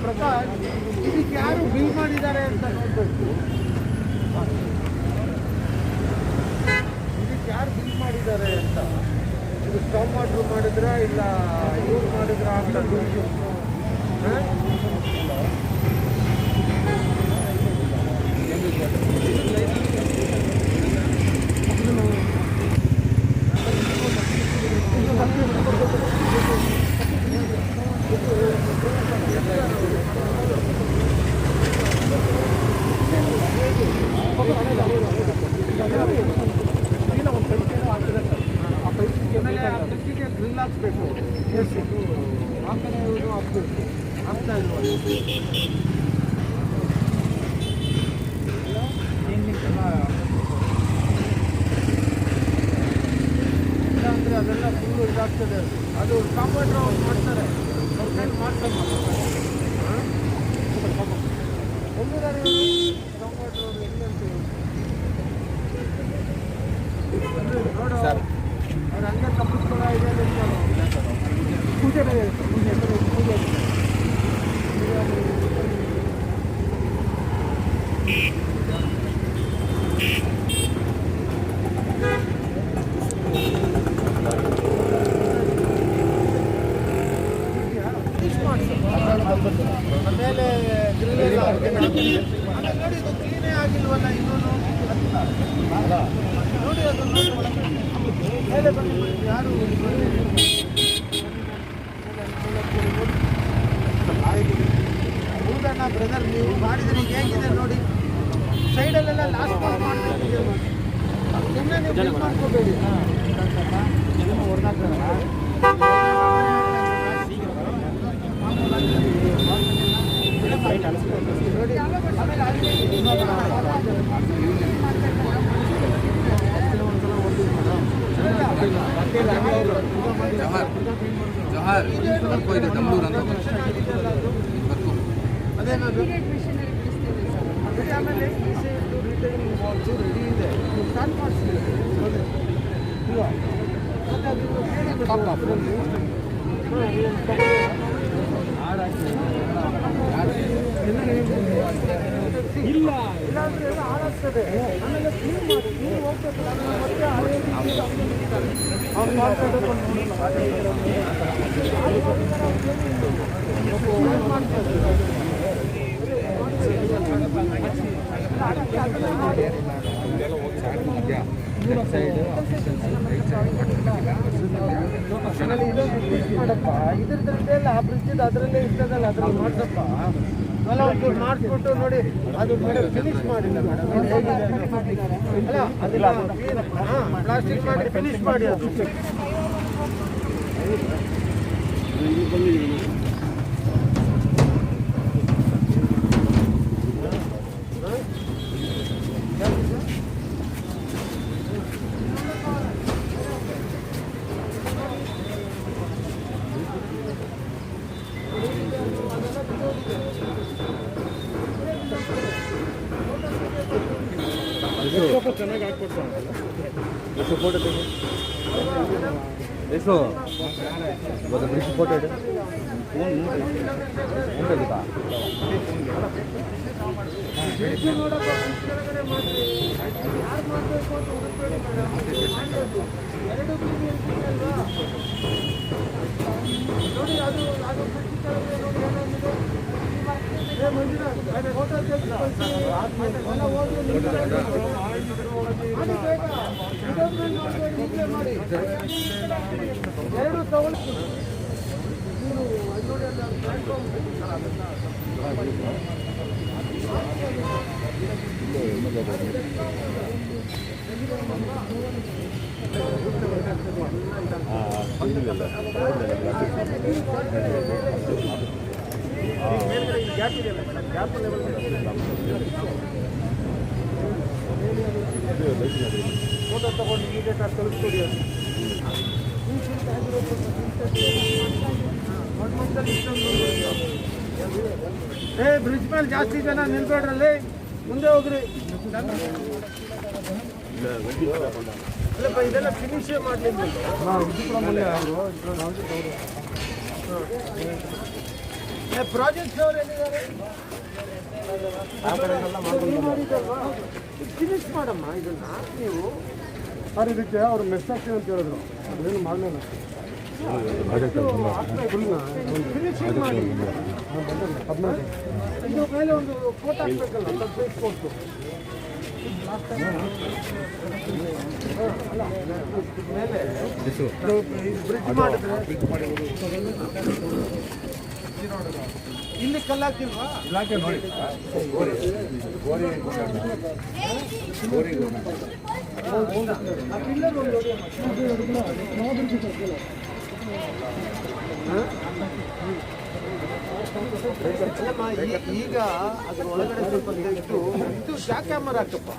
ಪ್ರಕಾಶ್ ಇದಕ್ಕೆ ಯಾರು ಬಿಲ್ ಮಾಡಿದ್ದಾರೆ ಅಂತ ನೋಡ್ಬೇಕು. ಇದಕ್ಕೆ ಯಾರು ಬಿಲ್ ಮಾಡಿದ್ದಾರೆ ಅಂತ, ಇದು ಸ್ಟಾಪ್ ಮಾಡಿದ್ರ ಇಲ್ಲ ಇವ್ರು ಮಾಡಿದ್ರ ಅಂತ ಗ್ರಿಲ್ ಹಾಕ್ಸ್ಬೇಕು, ಆ ಕಡೆ ಹಾಕ್ಬೇಕು, ಆಗ್ತಾ ಇಲ್ವ? ಇಲ್ಲಾಂದರೆ ಅದೆಲ್ಲ ಫುಲ್ಲು ಇದಾಗ್ತದೆ. ಅದು ಕಾಂಪೌಂಡ್ರ್ ಅವ್ರು ಮಾಡ್ತಾರೆ, ಅವ್ರ ಕೈಲಿ ಮಾಡ್ತಾರೆ. ಎಲ್ಲಿದ್ದಾರೆ ಕಾಂಪೌಂಡ್ರ್ ಅವರು? ಎಲ್ಲಂತೆ ನೋಡು, ಅವ್ರು ಹಂಗೆ ತಪ್ಪಿಸ್ಕೊಳ್ಳೋ ಇದೆ. ಪೂಜೆ ಪೂಜೆ ಮೇಲೆ ಗ್ರಿಲ್ ನೋಡಿ, ಇದು ಕ್ಲೀನೇ ಆಗಿಲ್ವಲ್ಲ ಇನ್ನೂ. ನೋಡಿ ಅದು ಮೇಲೆ ಬನ್ನಿ, ಯಾರು ಹೌದಣ್ಣ ಬ್ರದರ್, ನೀವು ಮಾಡಿದ್ರೆ ಈಗ ಹೇಗಿದೆ ನೋಡಿ. ಸೈಡಲ್ಲೆಲ್ಲ ಲಾಸ್ಟ್ ಮಾಡ್ತಿದ್ದೀವಿ. ಸುಮ್ಮನೆ ನೀವು ಬಿಲ್ ಮಾಡ್ಕೋಬೇಡಿ. ಜವಾಹರ್ ಇದೆ ಡಂಬೂರ್ ಅಂತ ಆಮೇಲೆ ರೆಡಿ ಇದೆ, ಸ್ಟಾರ್ಟ್ ಮಾಡಿಸ್ತೀವಿ. ಇಲ್ಲ ಇಲ್ಲಾಂದ್ರೆ ಎಲ್ಲ ಹಾಳಾಗ್ತದೆ. ಆಮೇಲೆ ಕ್ಲೀನ್ ಮಾಡಿ, ನೀವು ಹೋಗ್ಬೇಕಲ್ಲ ಮತ್ತೆ ಹಳೆ ಮಾಡಪ್ಪ. ಇದ್ರದ್ದೆಲ್ಲ ಆ ಬ್ರಿಡ್ಜ್ ಅದರಲ್ಲೇ ಇರ್ತದಲ್ಲ, ಅದ್ರಲ್ಲಿ ಮಾಡ್ಸಪ್ಪ. ಅಲ್ಲ ಒಂಚೂರು ಮಾಡಿಸ್ಬಿಟ್ಟು ನೋಡಿ. ಅದು ಮೇಡಮ್ ಫಿನಿಶ್ ಮಾಡಿಲ್ಲ ಮೇಡಮ್, ಅಲ್ಲ ಅದೆಲ್ಲ ಹಾಂ ಪ್ಲಾಸ್ಟಿಕ್ ಮಾಡಿ ಫಿನಿಶ್ ಮಾಡಿ. ಅದು ಚೆನ್ನಾಗಿ ಹಾಕ್ಕೊಡ್ತಾನೆ. ಎಷ್ಟು ಫೋಟೋ ತೆಗೆ, ಎಷ್ಟು ಬ್ರಿಡ್ಜ್ ಫೋಟೋ ಇದೆ. ನೋಡಿ ಅದು ಎರಡು ತಗೊಳ್ಳಿ. ಫೋಟೋ ತಗೊಂಡು ಇಮಿಡಿಯೇಟ್ ಆಗಿ ಕಳಿಸ್ಕೊಡಿ. ಬ್ರಿಡ್ಜ್ ಮೇಲೆ ಜಾಸ್ತಿ ಜನ ನಿಲ್ಬೇಡ್ರಲ್ಲಿ, ಮುಂದೆ ಹೋಗ್ರಿ. ಅಲ್ಲಪ್ಪ ಇದೆಲ್ಲ ಫಿನಿಶೇ ಮಾಡಲಿಲ್ಲ. ಪ್ರಾಜೆಕ್ಟ್ಸ್ ಅವ್ರು ಎಲ್ಲಿದ್ದಾರೆ? ಫಿನಿಶ್ ಮಾಡಮ್ಮ ಇದನ್ನ ನೀವು. ಸರ್ ಇದಕ್ಕೆ ಅವ್ರು ಮೆಸ್ ಆಗ್ತೀವಿ ಅಂತ ಹೇಳಿದ್ರು, ಅದೇನು ಮಾಡಲಿಲ್ಲ. ಫಿನಿಶಿಂಗ್ ಮಾಡಿ ಇದು ಮೇಲೆ ಒಂದು ಕೋಟ್ ಹಾಕ್ಬೇಕಲ್ಲ, ಸಬ್ಸೈಡ್ ಕೋಟು. ಮೇಲೆ ಬ್ರಿಡ್ಜ್ ಮಾಡಿದ್ರೆ ಇಲ್ಲಿ ಕಲ್ಲಾಕಿಲ್ವಾ? ಇಲಾಖೆ ನೋಡಿ ಆ ಪಿಲ್ಲರ್ ಒಂದು ಈಗ ಅದ್ರ ಒಳಗಡೆ ಸ್ವಲ್ಪ ತೆಗೆದು ಇದು ಜಾಕ್ ಹ್ಯಾಮರ್ ಹಾಕಪ್ಪ,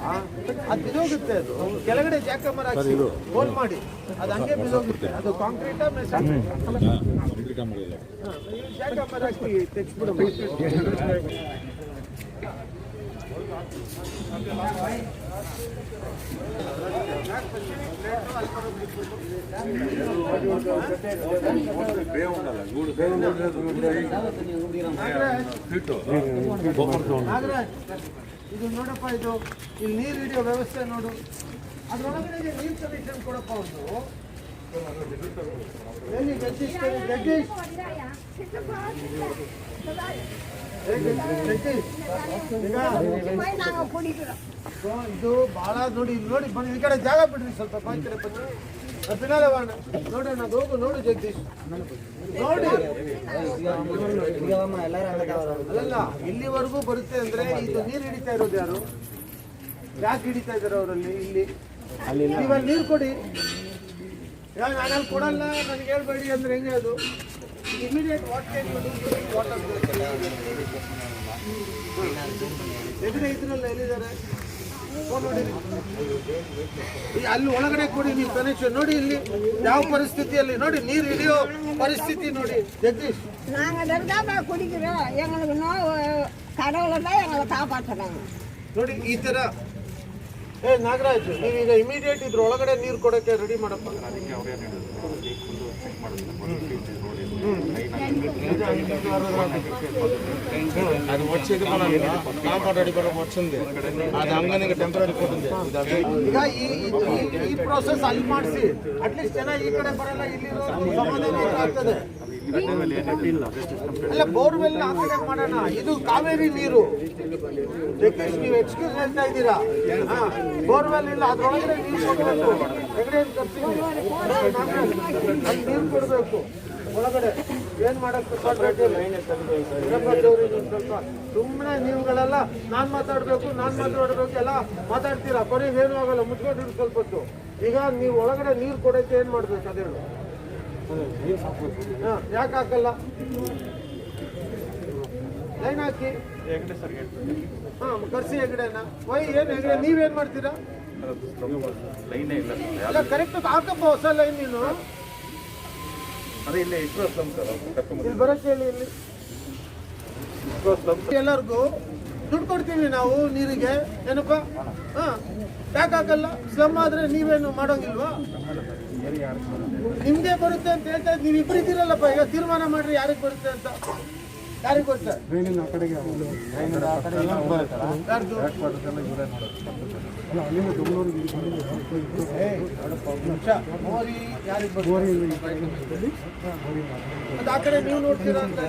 ಅದು ಬಿದೋಗುತ್ತೆ. ಅದು ಕೆಳಗಡೆ ಜಾಕ್ ಹ್ಯಾಮರ್ ಹಾಕಿ ಹೋಲ್ ಮಾಡಿ, ಅದು ಹಂಗೆ ಬಿದೋಗುತ್ತೆ. ಅದು ಕಾಂಕ್ರೀಟ್ ಜಾಕ್ ಹ್ಯಾಮರ್ ಹಾಕಿ ತೆಗೆಸ್ಬಿಡಮ್ಮ. ನಾಗರಾಜ್, ಇದು ನೋಡಪ್ಪ, ಇದು ಇಲ್ಲಿ ನೀರು ಹಿಡಿಯೋ ವ್ಯವಸ್ಥೆ ನೋಡು. ಅದ್ರೊಳಗಡೆ ನೀರು ಕನೆಕ್ಷನ್ ಕೊಡಪ್ಪ. ಒಂದು ಎಲ್ಲಿ ಜಗದೀಶ್ ಜಗದೀಶ್ ಇದು ಬಹಳ ನೋಡಿ ನೋಡಿ ಬನ್ನಿ, ಈ ಕಡೆ ಜಾಗ ಬಿಡ್ರಿ ಸ್ವಲ್ಪ, ಈ ಕಡೆ ಬನ್ನಿ. ಪಿನಾಲವಾಣ ನೋಡೋಣ, ಹೋಗು ನೋಡು ಜಗದೀಶ್, ನೋಡಿ. ಅಲ್ಲಲ್ಲ, ಇಲ್ಲಿವರೆಗೂ ಬರುತ್ತೆ ಅಂದ್ರೆ ಇದು ನೀರು ಹಿಡಿತಾ ಇರೋದು ಯಾರು? ಯಾಕೆ ಹಿಡಿತಾ ಇದ್ದಾರೆ ಅವರಲ್ಲಿ? ಇಲ್ಲಿ ಇವಾಗ ನೀರು ಕೊಡಿ. ಇವಾಗ ನಾನಲ್ಲಿ ಕೊಡಲ್ಲ ನನಗೆ ಹೇಳ್ಬೇಡಿ ಅಂದ್ರೆ ಹೆಂಗೆ ಅದು? ಇಮಿಡಿಯೇಟ್ ವಾಟರ್ ಎದುರೇ ಇದ್ರಲ್ಲ, ಎಲ್ಲಿದ್ದಾರೆ? ನೋಡಿ ಅಲ್ಲಿ ಒಳಗಡೆ ಕೊಡಿ ನೀವು ಕನೆಕ್ಷನ್. ನೋಡಿ ಇಲ್ಲಿ ಯಾವ ಪರಿಸ್ಥಿತಿಯಲ್ಲಿ ನೋಡಿ ನೀರು ಹಿಡಿಯೋ ಪರಿಸ್ಥಿತಿ ನೋಡಿ ಜಗದೀಶ್. ನೋಡಿ ಈ ತರ. ನಾಗರಾಜ್, ನೀವೀಗ ಇಮಿಡಿಯೇಟ್ ಇದ್ರ ಒಳಗಡೆ ನೀರು ಕೊಡೋಕ್ಕೆ ರೆಡಿ ಮಾಡಪ್ಪ. అది వచ్చేది మనం కాంపౌండ్ అడిగి వచ్చింది, అది అంగనికి టెంపరీ ಕೊಟ್ಟಿದೆ. ಈಗ ಈ ಪ್ರೋಸೆಸ್ ಅಲ್ಲಿ ಮಾಡಿಸಿ, ಅಟ್ಲೀಸ್ಟ್ ಜನ ಈ ಕಡೆ ಬರಲ್ಲ, ಇಲ್ಲಿ ಸಮಾಧಾನ ಆಗ್ತದೆ. ಅಲ್ಲ, ಬೋರ್ವೆಲ್ ಆ ಕಡೆ ಮಾಡೋಣ. ಇದು ಕಾವೇರಿ ನೀರು ಜಗದೀಶ್, ನೀವು ಎಕ್ಸ್ಕ್ಯೂಸ್ ಹೇಳ್ತಾ ಇದ್ದೀರಾ. ಬೋರ್ವೆಲ್ ಇಲ್ಲ, ಅದ್ರೊಳಗಡೆ ನೀರು ಕೊಡಬೇಕು. ಹೆಗಡೆ ನೀರು ಕೊಡಬೇಕು ಒಳಗಡೆ. ಏನ್ ಮಾಡಕ್ಕೆ ಸ್ವಲ್ಪ ಸುಮ್ಮನೆ ನೀವುಗಳೆಲ್ಲ ನಾನ್ ಮಾತಾಡ್ಬೇಕು ಎಲ್ಲ ಮಾತಾಡ್ತೀರಾ, ಕೊನೆಗೆ ಏನೂ ಆಗಲ್ಲ. ಮುಚ್ಕೊಂಡಿರು ಸ್ವಲ್ಪ ಹೊತ್ತು. ಈಗ ನೀವು ಒಳಗಡೆ ನೀರು ಕೊಡೋಕೆ ಏನ್ ಮಾಡ್ಬೇಕು ಅದೇನು? ಯಾಕೆ ಹಾಕಲ್ಲ? ಲೈನ್ ಹಾಕಿ. ಕರ್ಸಿ ಹೆಗಡೆನ. ಏನ್ ಹೆಗಡೆ ನೀವೇನ್ ಮಾಡ್ತೀರಾ? ಅಲ್ಲ, ಕರೆಕ್ಟ್ ಹಾಕಪ್ಪ ಹೊಸ ಲೈನ್. ನೀನು ಇಲ್ಲಿ ಬರಕ್ಕೆ ಹೇಳಿ. ಇಲ್ಲಿ ಎಲ್ಲರಿಗೂ ದುಡ್ಡು ಕೊಡ್ತೀವಿ ನಾವು ನೀರಿಗೆ, ಏನಪ್ಪ? ಯಾಕೆ ಹಾಕಲ್ಲ? ಸ್ಲಮ್ ಆದ್ರೆ ನೀವೇನು ಮಾಡೋಂಗಿಲ್ವಾ? ನಿಮ್ಗೆ ಬರುತ್ತೆ ಅಂತ ಹೇಳ್ತಾ ಇದ್ ನೀವು ಇಬ್ಬರು ಇದ್ದೀರಲ್ಲಪ್ಪ. ಈಗ ತೀರ್ಮಾನ ಮಾಡ್ರಿ ಯಾರಿಗೆ ಬರುತ್ತೆ ಅಂತ. ಯಾರಿಗೆ ಗೊತ್ತ? ಅದು ಆ ಕಡೆ ನೀವು ನೋಡ್ತೀರಾ ಅಂತ.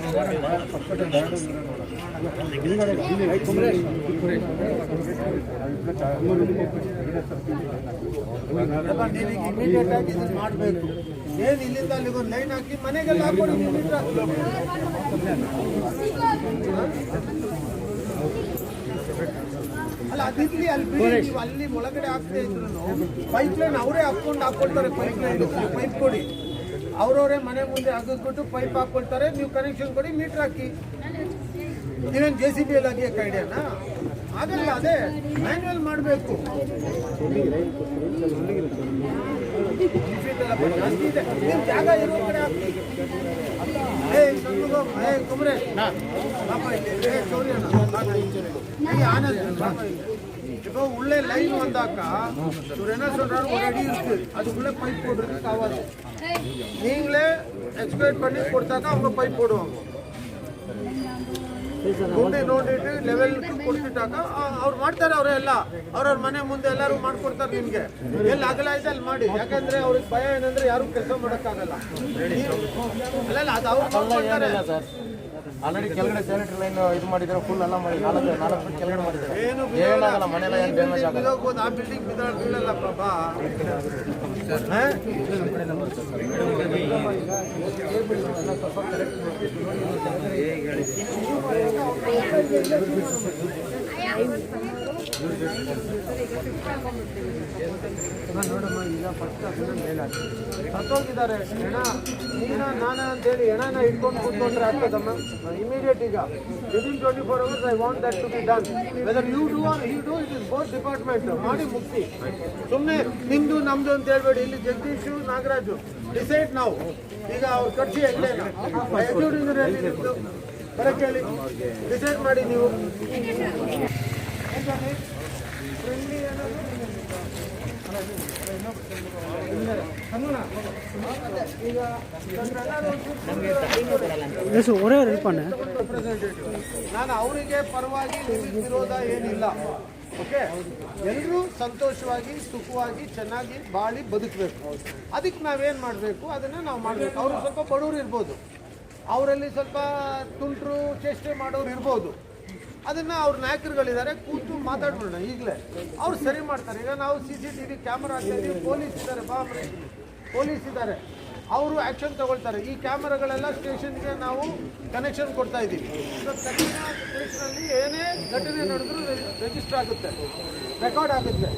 ಇಮಿಡಿಯೇಟ್ ಆಗಿ ಇದನ್ನ ಮಾಡಬೇಕು. ಏನ್ ಇಲ್ಲಿಂದ ಅಲ್ಲಿಗೆ ಒಂದು ಲೈನ್ ಹಾಕಿ ಮನೆಗೆಲ್ಲ ಹಾಕೊಂಡು ಅಲ್ಲ, ಅದಿರ್ಲಿ, ಅಲ್ಲಿ ಬಿಡಿ. ನೀವು ಅಲ್ಲಿ ಒಳಗಡೆ ಹಾಕ್ತಾ ಇದ್ರು ಪೈಪ್ ಲೈನ್ ಅವರೇ ಹಾಕ್ಕೊಳ್ತಾರೆ. ಪೈಪ್ ಕೊಡಿ, ಅವ್ರವರೇ ಮನೆ ಮುಂದೆ ಅಗದ್ಬಿಟ್ಟು ಪೈಪ್ ಹಾಕೊಳ್ತಾರೆ. ನೀವು ಕನೆಕ್ಷನ್ ಕೊಡಿ, ಮೀಟರ್ ಹಾಕಿ. ನೀವೇನು JCB ಅಲ್ಲಿ ಆಗಿಯಕ್ಕೆ ಐಡಿಯಾನಾ? ಆಗಲ್ಲ, ಅದೇ ಮ್ಯಾನ್ಯುವಲ್ ಮಾಡಬೇಕು. ನೀವು ಜಾಗ ಇರೋ ಕಡೆ ಹಾಕಿ. ಕುಮ್ರೆ ಆನಂದ್ இப்போ உள்ளே லைன் வந்தாக்கா ஒரு என்ன சொல்றாரு, ஒரு அடி இருக்கு, அதுக்குள்ளே பைப் போடுறதுக்கு ஆகாது. நீங்களே எக்ஸ்பெக்ட் பண்ணி கொடுத்தாக்கா அவங்க பைப் போடுவாங்க. ಗುಂಡಿ ನೋಡಿಟ್ಟು ಲೆವೆಲ್ಗೆ ಕೊಡ್ತಿಟ್ಟಾಗ ಅವ್ರು ಮಾಡ್ತಾರೆ. ಅವರೆಲ್ಲ ಅವ್ರವ್ರ ಮನೆ ಮುಂದೆ ಎಲ್ಲರೂ ಮಾಡ್ಕೊಡ್ತಾರೆ. ನಿಮ್ಗೆ ಎಲ್ಲಿ ಅಗಲ ಇದೆ ಅಲ್ಲಿ ಮಾಡಿ. ಯಾಕಂದ್ರೆ ಅವ್ರಿಗೆ ಭಯ ಏನಂದ್ರೆ ಯಾರು ಕೆಲಸ ಮಾಡೋಕ್ಕಾಗಲ್ಲ. ಅಲ್ಲ ಅದು ಅವ್ರು ಮಾಡ್ಕೊಡ್ತಾರೆ. ಆಲ್ರೆಡಿ ಕೆಳಗಡೆ ಸ್ಯಾನಿಟರಿ ಲೈನ್ ಇದು ಮಾಡಿದ್ರೆ ಫುಲ್ ಎಲ್ಲ ಮಾಡಿ 4 ಫೀಟ್ ಕೆಳಗಡೆ ಮಾಡಿದ್ದಾರೆ. ಏನಾಗಲ್ಲ, ಮನೆಯಲ್ಲ ಏನು ಡ್ಯಾಮೇಜ್ ಆಗಲ್ಲ. ಆ ಬಿಲ್ಡಿಂಗ್ ಬಿದ್ದಲ್ಲ ಪ್ರಭಾ. ನೋಡಮ್ಮ, ಈಗ ಫಸ್ಟ್ ಅದನ್ನ ಮೇಲಾಗಿ ಸತ್ತೋಗಿದ್ದಾರೆ. ಹೆಣ ನೀನ ನಾನ ಅಂತೇಳಿ ಹೆಣನ ಇಟ್ಕೊಂಡು ಕೂತ್ಕೊಂಡ್ರೆ ಆಗ್ತದಮ್ಮ. ಇಮಿಡಿಯೇಟ್ ಈಗ within 24 hours I want that to be done. Whether you do or you do, it is both department ಮಾಡಿ ಮುಗಿಸಿ. ಸುಮ್ಮನೆ ನಿಮ್ದು ನಮ್ದು ಅಂತ ಹೇಳ್ಬೇಡಿ. ಇಲ್ಲಿ ಜಗದೀಶು ನಾಗರಾಜು ಡಿಸೈಡ್ ನಾವು. ಈಗ ಅವ್ರು ಕಟ್ಸಿ ಎಲ್ಲೇನ ಎಕ್ಸಿಕ್ಯೂಟಿವ್ ನಿಮ್ದು ಬರಕ್ಕೆ ಹೇಳಿ, ಡಿಸೈಡ್ ಮಾಡಿ ನೀವು. ಫ್ರೆಂಡ್ಲಿ ನಾನು ಅವರಿಗೆ ಪರವಾಗಿ ವಿರೋಧ ಏನಿಲ್ಲ. ಓಕೆ, ಎಲ್ಲರೂ ಸಂತೋಷವಾಗಿ ಸುಖವಾಗಿ ಚೆನ್ನಾಗಿ ಬಾಳಿ ಬದುಕಬೇಕು. ಅದಕ್ಕೆ ನಾವೇನು ಮಾಡಬೇಕು ಅದನ್ನು ನಾವು ಮಾಡಬೇಕು. ಅವರು ಸ್ವಲ್ಪ ಬಡವರು ಇರ್ಬೋದು, ಅವರಲ್ಲಿ ಸ್ವಲ್ಪ ತುಂಟರು ಚೇಷ್ಟೆ ಮಾಡೋರು ಇರ್ಬೋದು. ಅದನ್ನು ಅವ್ರ ನಾಯಕರುಗಳಿದ್ದಾರೆ, ಕೂತು ಮಾತಾಡ್ಬಿಡೋಣ. ಈಗಲೇ ಅವ್ರು ಸರಿ ಮಾಡ್ತಾರೆ. ಈಗ ನಾವು CCTV ಕ್ಯಾಮರಾ ಹಾಕ್ತಿದ್ದೀವಿ, ಪೊಲೀಸ್ ಇದ್ದಾರೆ, ಪೊಲೀಸ್ ಇದ್ದಾರೆ, ಅವರು ಆ್ಯಕ್ಷನ್ ತಗೊಳ್ತಾರೆ. ಈ ಕ್ಯಾಮರಾಗಳೆಲ್ಲ ಸ್ಟೇಷನ್ಗೆ ನಾವು ಕನೆಕ್ಷನ್ ಕೊಡ್ತಾ ಇದ್ದೀವಿ. ಸೊ ಸ್ಟೇಷನಲ್ಲಿ ಏನೇ ಘಟನೆ ನಡೆದ್ರೂ ರಿಜಿಸ್ಟರ್ ಆಗುತ್ತೆ, ರೆಕಾರ್ಡ್ ಆಗುತ್ತೆ.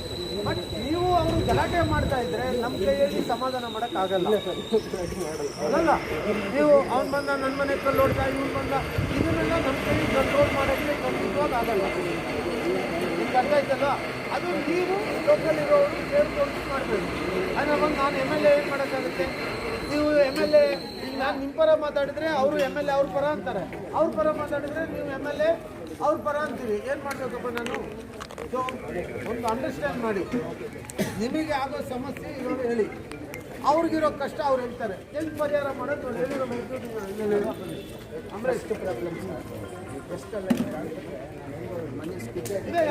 ಬಟ್ ನೀವು ಅವರು ಗಲಾಟೆ ಮಾಡ್ತಾ ಇದ್ರೆ ನಮ್ಮ ಕೈಯಲ್ಲಿ ಸಮಾಧಾನ ಮಾಡೋಕ್ಕಾಗಲ್ಲ. ಅಲ್ಲ, ನೀವು ಅವ್ನು ಬಂದ ನನ್ನ ಮನೆ ಕಲ್ಲು ಹೊಡ್ದ, ಇವ್ನು ಬಂದ, ಇದನ್ನೆಲ್ಲ ನಮ್ಮ ಕೈ ಕಂಟ್ರೋಲ್ ಮಾಡೋಕ್ಕೆ ಖಂಡಿತವಾಗಿ ಆಗಲ್ಲ. ನಿಮ್ಗೆ ಅರ್ಥ ಆಯ್ತಲ್ಲ? ಅದು ನೀವು ಲೋಕಲ್ ಇರೋರು ಕೇಳ್ಕೊಂಡು ಮಾಡಬೇಕು. ಆದರೆ ಬಂದು ನಾನು MLA ಏನು ಮಾಡೋಕ್ಕಾಗುತ್ತೆ? ನೀವು MLA ಈಗ ನಾನು ನಿಮ್ಮ ಪರ ಮಾತಾಡಿದ್ರೆ ಅವರು MLA ಅವ್ರ ಪರ ಅಂತಾರೆ, ಅವ್ರ ಪರ ಮಾತಾಡಿದ್ರೆ ನೀವು MLA ಅವ್ರ ಪರ ಅಂತೀವಿ. ಏನು ಮಾಡಬೇಕಪ್ಪ ನಾನು? ಸೊ ಒಂದು ಅಂಡರ್ಸ್ಟ್ಯಾಂಡ್ ಮಾಡಿ. ನಿಮಗೆ ಆಗೋ ಸಮಸ್ಯೆ ಇರೋರು ಹೇಳಿ, ಅವ್ರಿಗಿರೋ ಕಷ್ಟ ಅವ್ರು ಹೇಳ್ತಾರೆ. ಹೆಂಗೆ ಪರಿಹಾರ ಮಾಡೋದು ಹೇಳಿರೋ ಅಂದರೆ ಎಷ್ಟು ಪ್ರಾಬ್ಲಮ್ ಇದೆ.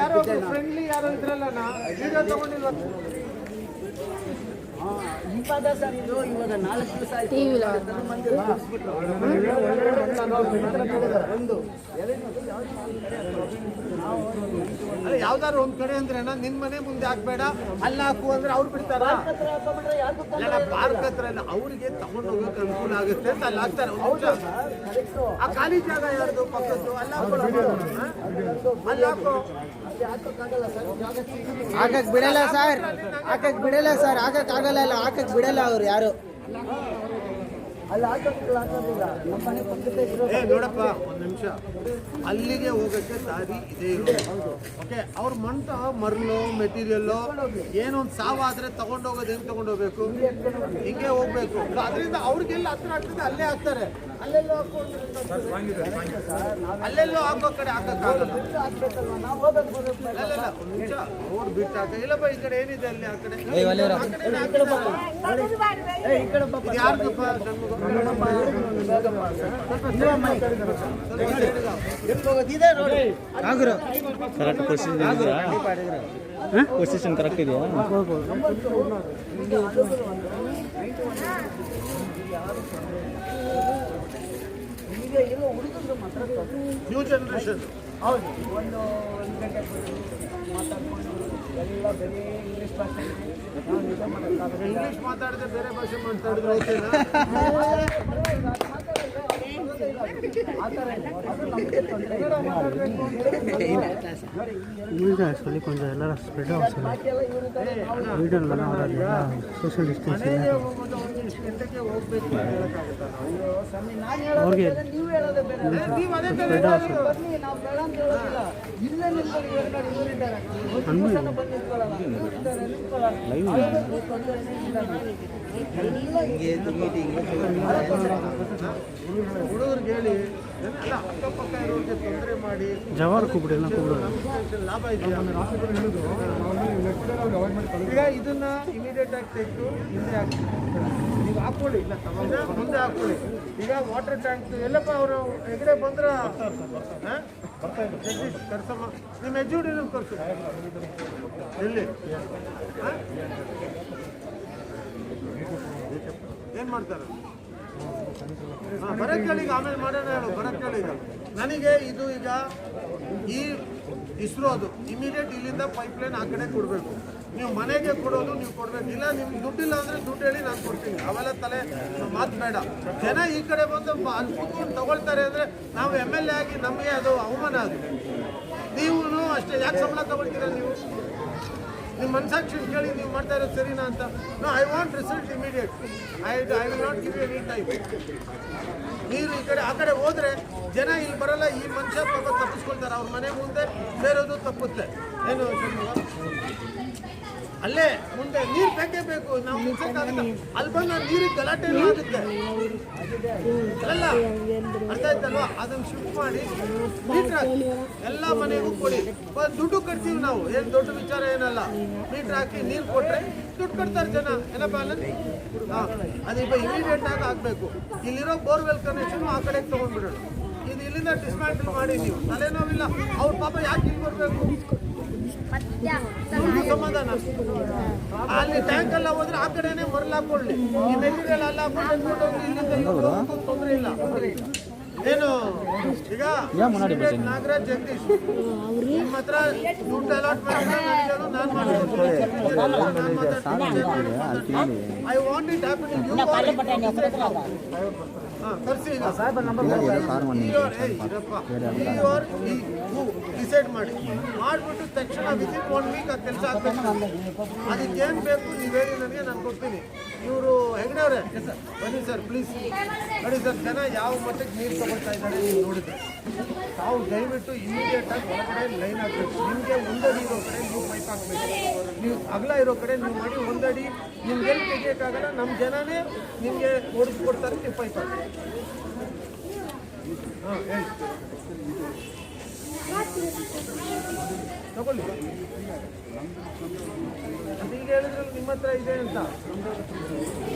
ಯಾರೋ ಫ್ರೆಂಡ್ಲಿ ಯಾರೋ ಇದ್ರಲ್ಲ, ವಿಡಿಯೋ ತಗೊಂಡಿಲ್ವ? ಇವಾಗ ಸರ್ ಇದು ಇವಾಗ 4 ದಿವಸ ಆಯ್ತು. ಅಲ್ಲ, ಯಾವ್ದಾದ್ರು ಒಂದ್ ಕಡೆ ಅಂದ್ರೆ ನಿನ್ ಮನೆ ಮುಂದೆ ಹಾಕ್ಬೇಡ, ಅಲ್ಲ ಹಾಕು ಅಂದ್ರೆ ಅವ್ರು ಬಿಡ್ತಾರ. ಪಾರ್ಕ್ ಹತ್ರ ಇಲ್ಲ, ಅವ್ರಿಗೆ ತಗೊಂಡು ಹೋಗಕ್ಕೆ ಅನುಕೂಲ ಆಗುತ್ತೆ ಅಂತ ಅಲ್ಲಿ ಹಾಕ್ತಾರೆ. ಆ ಖಾಲಿ ಜಾಗ ಯಾರ್ದು ಪಕ್ಕದ್ದು ಅಲ್ಲ ಹಾಕಕ್ ಬಿಡಲ್ಲ ಸರ್, ಹಾಕಕ್ ಬಿಡಲ್ಲ ಸರ್, ಹಾಕಕ್ ಆಗಲ್ಲ. ಹಾಕಕ್ ಬಿಡಲ್ಲ ಅವ್ರು ಯಾರು. ನೋಡಪ್ಪ, ಒಂದು ನಿಮಿಷ, ಅಲ್ಲಿಗೆ ಹೋಗಕ್ಕೆ ದಾರಿ ಇದೆ ಇರೋದು. ಓಕೆ, ಅವ್ರ ಮಂಟ ಮರಳು ಮೆಟೀರಿಯಲ್ಲು ಏನೊಂದು ಸಾವಾದ್ರೆ ತಗೊಂಡೋಗೋದು ಹೆಂಗೆ ತಗೊಂಡೋಗ್ಬೇಕು? ಹಿಂಗೆ ಹೋಗ್ಬೇಕು. ಅದರಿಂದ ಅವ್ರಿಗೆಲ್ಲ ಹತ್ರ ಆಗ್ತದೆ ಅಲ್ಲೇ ಹಾಕ್ತಾರೆ. ಅಲ್ಲೆಲ್ಲೋ ಅಲ್ಲೆಲ್ಲೋ ಹಾಕೋ ಕಡೆ ಹಾಕಕ್ಕಾಗಲ್ಲ. ಅಲ್ಲ, ಒಂದು ನಿಮಿಷ, ಅವ್ರು ಬಿಟ್ಟು ಹಾಕ. ಇಲ್ಲಪ್ಪ, ಈ ಕಡೆ ಏನಿದೆ ಅಲ್ಲಿ, ಆ ಕಡೆ ಯಾರ್ದಪ್ಪ? ಕರೆಕ್ಟ್ ಪೊಸಿಷನ್ ಕರೆಕ್ಟ್ ಇದೆಯಾ? ನ್ಯೂ ಜನರೇಷನ್ ಇಂಗ್ಲಿಷ್ ಮಾತಾಡಿದ್ರೆ ಬೇರೆ ಭಾಷೆ ಮಾತಾಡಿದ್ರೆ ಓಕೆನಾ? சொல்லி கொஞ்சம் எல்லாரும் ஸ்ப்ரெட் ஆகும் சார் வீடு சோஷியல் டிஸ்டன்ஸ் ಇಷ್ಟು ಗಂಟೆಗೆ ಹೋಗ್ಬೇಕು ಅಂತ ಹೇಳಕ್ಕಾಗುತ್ತಾ ನಾವು? ನಾನು ಹೇಳೋದು ನೀವು ಹೇಳೋದು ಬೇರೆ. ನೀವು ಅದೇ ತರ ಹೇಳೋದು. ಬನ್ನಿ, ನಾವು ಬೇಡ ಅಂತ ಹೇಳೋದಿಲ್ಲ. ಇಲ್ಲೇ ನಿಂತ್ಕೊಳ್ಳಿ, ಇವ್ರು ಇವರಿದ್ದಾರೆ. ಒಂದು ದಿವಸನೂ ಬಂದು ನಿಂತ್ಕೊಳ್ಳಲ್ಲ. ಇವರಿದ್ದಾರೆ, ನಿಂತ್ಕೊಳ್ಳಲ್ಲ. ಅವ್ರಿಗೆ ತೊಂದರೆ ಏನಿಲ್ಲ. ಹುಡುಗರಿಗೆ ಹೇಳಿ ಅಲ್ಲ, ಅಕ್ಕಪಕ್ಕ ಇರೋರಿಗೆ ತೊಂದರೆ ಮಾಡಿ ಜವಾರ್ ಕುಬಿಡಿ ಲಾಭ ಇದೆಯಾ? ಈಗ ಇದನ್ನ ಇಮಿಡಿಯೇಟ್ ಆಗಿ ತೆಗೆದು ಹಿಂದೆ ಹಾಕಿ ನೀವು ಹಾಕೊಳ್ಳಿ, ಇಲ್ಲ ಮುಂದೆ ಹಾಕೊಳ್ಳಿ. ಈಗ ವಾಟರ್ ಟ್ಯಾಂಕ್ ಎಲ್ಲಪ್ಪ ಅವರು ಹೆಗಡೆ ಬಂದ್ರ ಕರ್ಸಮ್ಮ, ನಿಮ್ಮ ಎಜ್ಜುಡಿ ಕರ್ಸು ಎಲ್ಲಿ ಏನು ಮಾಡ್ತಾರೆ? ಬರಕ್ಕೆ ಕೇಳಿ, ಆಮೇಲೆ ಮಾಡೋಣ ಹೇಳು. ಬರಕ್ಕೆ ಕೇಳಿ. ಈಗ ನನಗೆ ಇದು ಈಗ ಈ ಇಸ್ರೋದು ಇಮಿಡಿಯೇಟ್ ಇಲ್ಲಿಂದ ಪೈಪ್ಲೈನ್ ಆ ಕಡೆ ಕೊಡಬೇಕು. ನೀವು ಮನೆಗೆ ಕೊಡೋದು ನೀವು ಕೊಡಬೇಕು. ಇಲ್ಲ ನಿಮ್ಗೆ ದುಡ್ಡಿಲ್ಲ ಅಂದರೆ ದುಡ್ಡು ಹೇಳಿ ನಾನು ಕೊಡ್ತೀನಿ. ಅವೆಲ್ಲ ತಲೆ ಮಾತು ಬೇಡ. ಜನ ಈ ಕಡೆ ಬಂದು ಅಲ್ಲಿ ಕೂತ್ಕೊಂಡು ತಗೊಳ್ತಾರೆ ಅಂದರೆ ನಾವು MLA ಆಗಿ ನಮಗೆ ಅದು ಅವಮಾನ ಅದು. ನೀವು ಅಷ್ಟೇ ಯಾಕೆ ಸಂಬಳ ತಗೊಳ್ತೀರಾ? ನೀವು ನಿಮ್ಮ ಮನಸಾಕ್ಷಿ ಕೇಳಿ ನೀವು ಮಾಡ್ತಾ ಇರೋದು ಸರಿನಾ ಅಂತ. No, I want result immediate. I will not give any time. ನೀರು ಈ ಕಡೆ ಆ ಕಡೆ ಹೋದರೆ ಜನ ಇಲ್ಲಿ ಬರಲ್ಲ. ಈ ಮನುಷ್ಯ ತಪ್ಪಿಸ್ಕೊಳ್ತಾರೆ. ಅವ್ರ ಮನೆ ಮುಂದೆ ಸೇರೋದು ತಪ್ಪುತ್ತೆ. ಏನು ಅಲ್ಲೇ ಮುಂದೆ ನೀರು ಬೇಕೇ ಬೇಕು. ನಾವು ಮುಚ್ಚಕ್ಕಾಗಲ್ಲ. ಅಲ್ಲಿ ಬಂದು ನೀರಿಗೆ ಗಲಾಟೆ ಆಗುತ್ತೆ ಅಲ್ಲ, ಅರ್ಥ ಆಯ್ತಲ್ವಾ? ಅದನ್ನು ಶಿಫ್ಟ್ ಮಾಡಿ ಮೀಟ್ರ್ ಎಲ್ಲ ಮನೆಗೂ ಕೊಡಿ. ದುಡ್ಡು ಕಟ್ತೀವಿ ನಾವು, ಏನು ದೊಡ್ಡ ವಿಚಾರ ಏನಲ್ಲ. ಮೀಟ್ರ್ ಹಾಕಿ ನೀರು ಕೊಟ್ಟರೆ ದುಡ್ಡು ಕಟ್ತಾರೆ ಜನ. ಏನಪ್ಪ ಅಲ್ಲ? ಹಾಂ, ಅದೀಗ ಇಮಿಡಿಯೇಟ್ ಆಗಿ ಆಗಬೇಕು. ಇಲ್ಲಿರೋ ಬೋರ್ವೆಲ್ ಕನೆಕ್ಷನ್ ಆ ಕಡೆಗೆ ತೊಗೊಂಡ್ಬಿಡೋಣ. ಇದು ಇಲ್ಲಿಂದ ಡಿಸ್ಮ್ಯಾಂಟಲ್ ಮಾಡಿ ನೀವು ತಲೆನೋವಿಲ್ಲ. ಅವ್ರ ಪಾಪ ಯಾಕೆ ಹಿಂಗೆ ಬರಬೇಕು? ಸಮಾಧಾನ. ಅಲ್ಲಿ ಟ್ಯಾಂಕ್ ಎಲ್ಲ ಹೋದ್ರೆ ಆ ಕಡೆನೆ ಮರಳಾಕೊಳ್ಳಿ. ಈ ಮೆಟೀರಿಯಲ್ ಎಲ್ಲ ಇಲ್ಲಿಂದ ತೊಂದರೆ ಇಲ್ಲ. ಏನು ಈಗ ನಾಗರಾಜ್ ಜಗದೀಶ್ ನಿಮ್ಮ ಹತ್ರ ದುಡ್ಡು ಅಲಾಟ್ಮೆಂಟ್ ನಾನು ಐ ವಾಂಟ್ ಇಟ್ ಹ್ಯಾಪನಿಂಗ್. ಕರ್ಸಿ ಡಿಸೈಡ್ ಮಾಡಿಬಿಟ್ಟು ತಕ್ಷಣ ವಿತಿನ್ 1 ವೀಕ್ ಆ ಕೆಲಸ ಆಗ್ಬೇಕು. ಅದಕ್ಕೇನು ಬೇಕು ನೀವು ಹೇಳಿ ನನಗೆ, ನಾನು ಕೊಡ್ತೀನಿ. ಇವರು ಹೆಗ್ಡವ್ರೆ ಬನ್ನಿ ಸರ್ ಪ್ಲೀಸ್. ನೋಡಿ ಸರ್, ಜನ ಯಾವ ಮಟ್ಟಕ್ಕೆ ನೀರು ತಗೊಳ್ತಾ ಇದ್ದಾರೆ ನೀವು ನೋಡಿದ್ರೆ. ತಾವು ದಯವಿಟ್ಟು ಇಮಿಡಿಯೇಟ್ ಆಗಿ ಹೊರಗಡೆ ಲೈನ್ ಹಾಕಬೇಕು. ನಿಮಗೆ ಒಂದಡಿ ಇರೋ ಕಡೆ ನೀವು ಪೈಪ್ ಹಾಕಬೇಕು. ನೀವು ಅಗಲ ಇರೋ ಕಡೆ ನೀವು ಮಾಡಿ ಒಂದಡಿ. ನಿಮ್ಗೆ ಎಲ್ಲಿ ತೆಗಿಯೋಕ್ಕಾಗಲ್ಲ, ನಮ್ಮ ಜನನೇ ನಿಮಗೆ ಓಡಿಸ್ಕೊಡ್ತಾರೆ. ನೀವು ಪೈಪ್ ಹಾಕಿ. ಹಾಂ ಹೇಳಿ ತಗೊಳ್ಳಿ. ಅದು ಈಗ ಹೇಳಿದ್ರಲ್ಲ ನಿಮ್ಮ ಹತ್ರ ಇದೆ ಅಂತ,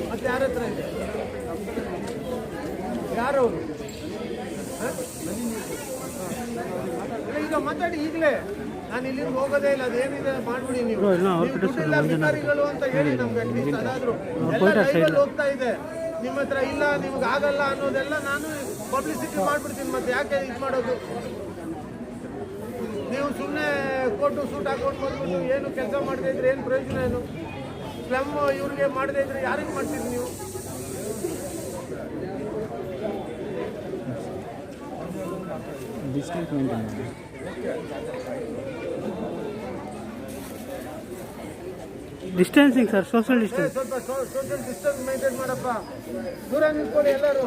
ಮತ್ತೆ ಯಾರ ಹತ್ರ ಇದೆ? ಯಾರವರು? ಈಗ ಮಾತಾಡಿ ಈಗಲೇ. ನಾನು ಇಲ್ಲಿಂದ ಹೋಗೋದೇ ಇಲ್ಲ. ಅದೇನಿದೆ ಮಾಡ್ಬಿಡಿ. ನೀವು ದುಡ್ಡಿಲ್ಲ ಅಧಿಕಾರಿಗಳು ಅಂತ ಹೇಳಿ ನಮ್ಗೆ ಅಟ್ಲೀಸ್ಟ್ ಅದಾದ್ರು ಎಲ್ಲ ಹೋಗ್ತಾ ಇದೆ. ನಿಮ್ಮ ಹತ್ರ ಇಲ್ಲ, ನಿಮ್ಗೆ ಆಗಲ್ಲ ಅನ್ನೋದೆಲ್ಲ ನಾನು ಪಬ್ಲಿಸಿಟಿ ಮಾಡ್ಬಿಡ್ತೀನಿ. ಮತ್ತೆ ಯಾಕೆ ಇದು ಮಾಡೋದು? ನೀವು ಸುಮ್ಮನೆ ಕೋಟು ಸೂಟ್ ಹಾಕೊಂಡು ಬಂದ್ಬಿಟ್ಟು ಏನು ಕೆಲಸ ಮಾಡದೇ ಇದ್ರೆ ಏನು ಪ್ರಯೋಜನ? ಏನು ಸ್ಲಮ್ ಇವ್ರಿಗೆ ಮಾಡದೇ ಇದ್ರೆ ಯಾರಿಗೆ ಮಾಡ್ತೀರಿ ನೀವು? Distancing sir, social distance. ಸ್ವಲ್ಪ ಸೋಷಿಯಲ್ ಡಿಸ್ಟೆನ್ಸ್ ಮೇಂಟೈನ್ ಮಾಡಪ್ಪ. ದೂರ ನಿಂತ್ಕೊಳ್ಳಿ ಎಲ್ಲರೂ.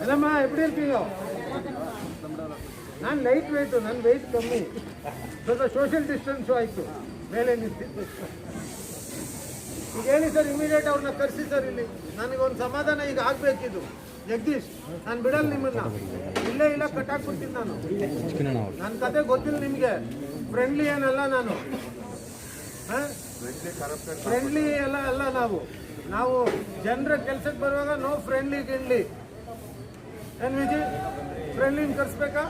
ಎಲ್ಲಮ್ಮ ಎಪ್ಪಡಿ ಇರ್ತೀಯೋ? ನಾನು ಲೈಟ್ ವೆಯ್ಟು, ನನ್ನ ವೆಯ್ಟ್ ಕಮ್ಮಿ. ಸ್ವಲ್ಪ ಸೋಷಿಯಲ್ ಡಿಸ್ಟೆನ್ಸು ಆಯಿತು. ಮೇಲೆ ನಿಂತಿದ್ದು ಈಗ ಹೇಳಿ ಸರ್, ಇಮಿಡಿಯೇಟ್ ಅವ್ರನ್ನ ಕರೆಸಿ ಸರ್ ಇಲ್ಲಿ. ನನಗೊಂದು ಸಮಾಧಾನ ಈಗ ಆಗಬೇಕಿದು. ಜಗದೀಶ್, ನಾನು ಬಿಡಲ್ಲ ನಿಮ್ಮನ್ನ. ಇಲ್ಲೇ ಇಲ್ಲ ಕಟ್ಟಾಕ್ಬಿಡ್ತೀನಿ ನಾನು. ನನ್ನ ಕತೆ ಗೊತ್ತಿಲ್ಲ ನಿಮಗೆ. ಫ್ರೆಂಡ್ಲಿ ಏನಲ್ಲ ನಾನು. ಫ್ರೆಂಡ್ಲಿ ಎಲ್ಲ ಅಲ್ಲ ನಾವು ಜನರ ಕೆಲಸಕ್ಕೆ ಬರುವಾಗ ನೋ ಫ್ರೆಂಡ್ಲಿ ಗಿಂಡ್ಲಿ. ಏನು ವಿಜಿ, ಫ್ರೆಂಡ್ಲಿನ ಕರೆಸ್ಬೇಕಾ?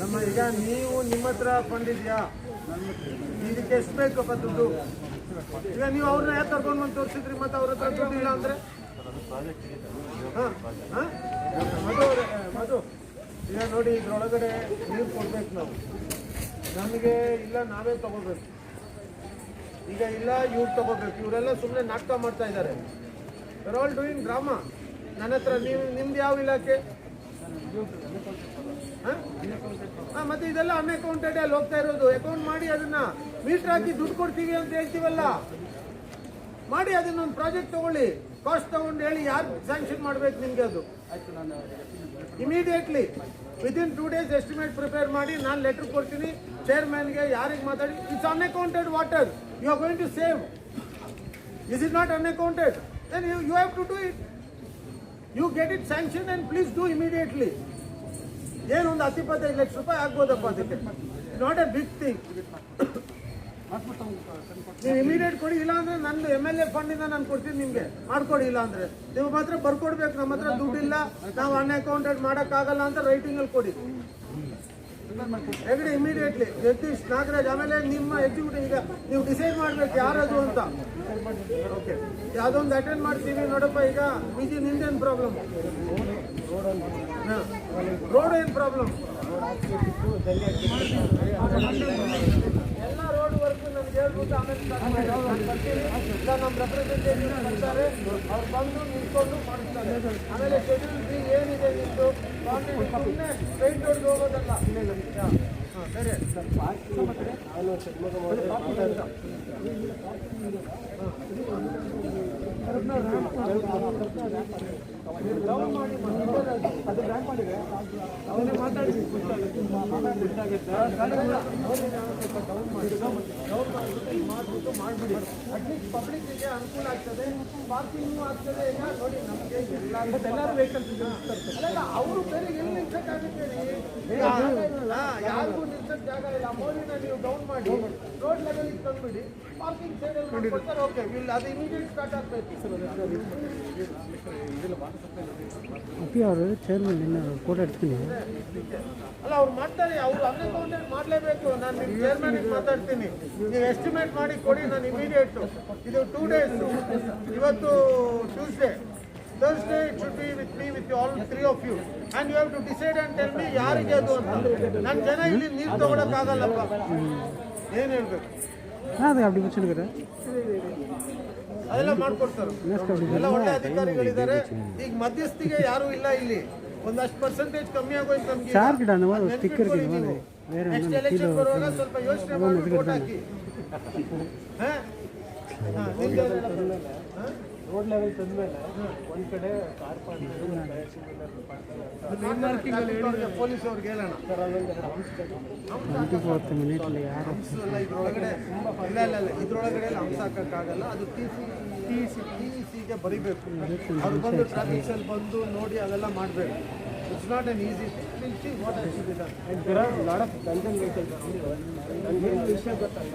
ನಮ್ಮ ಈಗ ನೀವು ನಿಮ್ಮ ಹತ್ರ ಫಂಡ್ ಇದೆಯಾ? ಇದಕ್ಕೆ ಎಷ್ಟು ಬೇಕಪ್ಪ ದುಡ್ಡು? ಈಗ ನೀವು ಅವ್ರನ್ನ ಯಾಕೆ ಕರ್ಕೊಂಡು ಬಂದು ತೋರಿಸಿದ್ರಿ? ಮತ್ತೆ ಅವ್ರ ಹತ್ರ ದುಡ್ಡು ಇಲ್ಲ ಅಂದರೆ ಮಧು ಈಗ ನೋಡಿ, ಇದ್ರೊಳಗಡೆ ನೀರು ಕೊಡ್ಬೇಕು ನಾವು. ನಮಗೆ ಇಲ್ಲ, ನಾವೇ ತಗೋಬೇಕು. ಈಗ ಇಲ್ಲ ಇವ್ರು ತಗೋಬೇಕು, ಇವರೆಲ್ಲ ಸುಮ್ಮನೆ ನಾಟಕ ಮಾಡ್ತಾ ಇದ್ದಾರೆ. They're all doing drama. ನನ್ನ ಹತ್ರ ನಿಮ್ದು ಯಾವ ಇಲಾಖೆ? ಮತ್ತೆ ಇದೆಲ್ಲ ಅನ್ಅಕೌಂಟೆಡ್ ಅಲ್ಲಿ ಹೋಗ್ತಾ ಇರೋದು. ಅಕೌಂಟ್ ಮಾಡಿ ಅದನ್ನ ಮೀಟರ್ ಹಾಕಿ ದುಡ್ಡು ಕೊಡ್ತೀವಿ ಅಂತ ಹೇಳ್ತೀವಲ್ಲ, ಮಾಡಿ ಅದನ್ನ ಒಂದು ಪ್ರಾಜೆಕ್ಟ್ ತಗೊಳ್ಳಿ, ಕಾಸ್ಟ್ ತಗೊಂಡು ಹೇಳಿ ಯಾರು ಸ್ಯಾಂಕ್ಷನ್ ಮಾಡ್ಬೇಕು ನಿಮ್ಗೆ. ಅದು immediately within 2 days estimate prepare ಮಾಡಿ ನಾನು ಲೆಟರ್ ಕೊಡ್ತೀನಿ ಚೇರ್ಮನ್ಗೆ, ಯಾರಿಗೆ ಮಾತಾಡಿ. It's unaccounted water, you are going to save. Is it not unaccounted? Then you have to do it. You get it sanction and please do immediately. ಏನೊಂದು 10-25 ಲಕ್ಷ ರೂಪಾಯಿ ಆಗ್ಬೋದಪ್ಪ ಅದಕ್ಕೆ. Not a big thing. ನೀವು immediate ಕೊಡಿ, ಇಲ್ಲ ಅಂದ್ರೆ ನಂದು MLA ಫಂಡಿಂದ ನಾನು ಕೊಡ್ತೀನಿ ನಿಮಗೆ, ಮಾಡ್ಕೊಡಿ. ಇಲ್ಲ ಅಂದ್ರೆ ನೀವು ಮಾತ್ರ ಬರ್ಕೊಡ್ಬೇಕು, ನಮ್ಮ ಹತ್ರ ದುಡ್ಡಿಲ್ಲ, ನಾವು ಅನ್ಅಕೌಂಟೆಡ್ ಮಾಡೋಕ್ಕಾಗಲ್ಲ ಅಂತ ರೈಟಿಂಗಲ್ಲಿ ಕೊಡಿ. ಹೇಗೆ ಇಮಿಡಿಯೇಟ್ಲಿ ಜಗದೀಶ್ ನಾಗರಾಜ್. ಆಮೇಲೆ ನಿಮ್ಮ ಎಕ್ಸಿಕ್ಯೂಟಿವ್ ಈಗ ನೀವು ಡಿಸೈಡ್ ಮಾಡ್ಬೇಕು ಯಾರದು ಅಂತ. ಓಕೆ, ಯಾವುದೊಂದು ಅಟೆಂಡ್ ಮಾಡ್ತೀವಿ ನೋಡಪ್ಪ. ಈಗ ವಿಜಿ ನಿಂದೇನು ಪ್ರಾಬ್ಲಮ್? ರೋಡ್ ಏನು ಪ್ರಾಬ್ಲಮ್? ಎಲ್ಲ ರೋಡ್ ವರ್ಕ್ ನಮ್ಗೆ ಹೇಳ್ಬಿಟ್ಟು ಆಮೇಲೆ ಇಲ್ಲ ನಮ್ಮ ರೆಪ್ರೆಸೆಂಟೇಟಿವ್ ಬರ್ತಾರೆ, ಅವ್ರು ಬಂದು ನಿಂತ್ಕೊಂಡು ಮಾಡಿಸ್ತಾರೆ. ಆಮೇಲೆ ಶೆಡ್ಯೂಲ್ ಬಿ ಏನಿದೆ ನಿಮ್ಮದು ಸುಮ್ಮನೆ ಸ್ಟ್ರೈಟ್ ರೋಡ್ಗೆ ಹೋಗೋದಲ್ಲ. ಸರಿ ಡೌನ್ ಮಾಡಿ ಅವನೇ ಮಾತಾಡಿ ಮಾಡಿಬಿಟ್ಟು ಮಾಡಿಬಿಡಿ. ಅಟ್ಲೀಸ್ಟ್ ಪಬ್ಲಿಕ್ಕಿಗೆ ಅನುಕೂಲ ಆಗ್ತದೆ, ಪಾರ್ಕಿಂಗು ಆಗ್ತದೆ. ಈಗ ನೋಡಿ ನಮಗೆ ಎಲ್ಲರೂ ವೆಹಿಕಲ್ಸ್ ಅಲ್ಲ, ಅವರು ಬೇರೆ ಎಲ್ಲಿ ನಿಲ್ಸಕ್ಕಾಗುತ್ತೆ? ಯಾರಿಗೂ ನಿಲ್ಸಕ್ ಜಾಗ ಇಲ್ಲ. ಮೋರಿನ ನೀವು ಡೌನ್ ಮಾಡಿ ರೋಡ್ ಲೆವೆಲ್ಗೆ ತಂದ್ಬಿಡಿ, ಪಾರ್ಕಿಂಗ್ ಸೈಡಲ್ಲಿ ಮಾಡ್ಕೊಡ್ತಾರೆ. ಓಕೆ, ಇಲ್ಲ ಅದು ಇಮಿಡಿಯೇಟ್ ಸ್ಟಾರ್ಟ್ ಆಗ್ಬೇಕು. ಅಪ್ಪಿ ಅವರು ಚೇರ್ಮನ್ ಫೋಟೋ ಇಡ್ತೀನಿ. ಅಲ್ಲ ಅವ್ರು ಮಾಡ್ತಾರೆ, ಅವ್ರು ಅನ್ಅಕೌಂಟೆಡ್ ಮಾಡಲೇಬೇಕು. ನಾನು ನಿಮ್ಮ ಚೇರ್ಮನ್ಗೆ ಮಾತಾಡ್ತೀನಿ, ನೀವು ಎಸ್ಟಿಮೇಟ್ ಮಾಡಿ ಕೊಡಿ, ನಾನು ಇಮಿಡಿಯೇಟ್. ಇದು 2 days. ಇವತ್ತು Tuesday, Thursday it should be with me, with all 3 of you, and you have to decide and tell me ಯಾರಿಗೆ ಅದು ಅಂತ. ನನ್ನ ಜನ ಇಲ್ಲಿ ನೀರು ತಗೊಳಕ್ಕಾಗಲ್ಲಪ್ಪ. ಏನು ಹೇಳ್ಬೇಕು? ಅದು ಅಪ್ಪಡಿ ಬಿಚ್ಚಿಡ್ತಾರೆ, ಅದೆಲ್ಲ ಮಾಡ್ಕೊಡ್ತಾರೆ. ಎಲ್ಲ ಒಳ್ಳೆ ಅಧಿಕಾರಿಗಳಿದ್ದಾರೆ. ಈಗ ಮಧ್ಯಸ್ಥಿಗೆ ಯಾರು ಇಲ್ಲ ಇಲ್ಲಿ. ಒಂದಷ್ಟು ಪರ್ಸೆಂಟೇಜ್ ಕಮ್ಮಿ ಆಗೋಯ್ತು ನಮ್ಗೆ. ನೆಕ್ಸ್ಟ್ ಎಲೆಕ್ಷನ್ ಬರುವಾಗ ಸ್ವಲ್ಪ ಯೋಚನೆ ಮಾಡಿ ವೋಟ್ ಹಾಕಿ. ರೋಡ್ ಲೆವೆಲ್ ತಂದ್ಮೇಲೆ ಒಂದ್ ಕಡೆ ಕಾರ್ ಪೊಲೀಸ್ ಅವ್ರಿಗೆ ಹೇಳೋಣ ಇದ್ರೊಳಗಡೆ ಇಲ್ಲ ಇದ್ರೊಳಗಡೆ ಹಂಸ ಹಾಕಕ್ಕಾಗಲ್ಲ. ಅದು TECಗೆ ಬರಿಬೇಕು. ಅವ್ರು ಬಂದು ಟ್ರಾಫಿಕ್ಸಲ್ಲಿ ಬಂದು ನೋಡಿ ಅದೆಲ್ಲ ಮಾಡಬೇಕು. It's not an easy thing. What has to be done? there are lot of content vehicles. ನನಗೆ ವಿಷಯ ಗೊತ್ತಲ್ಲ,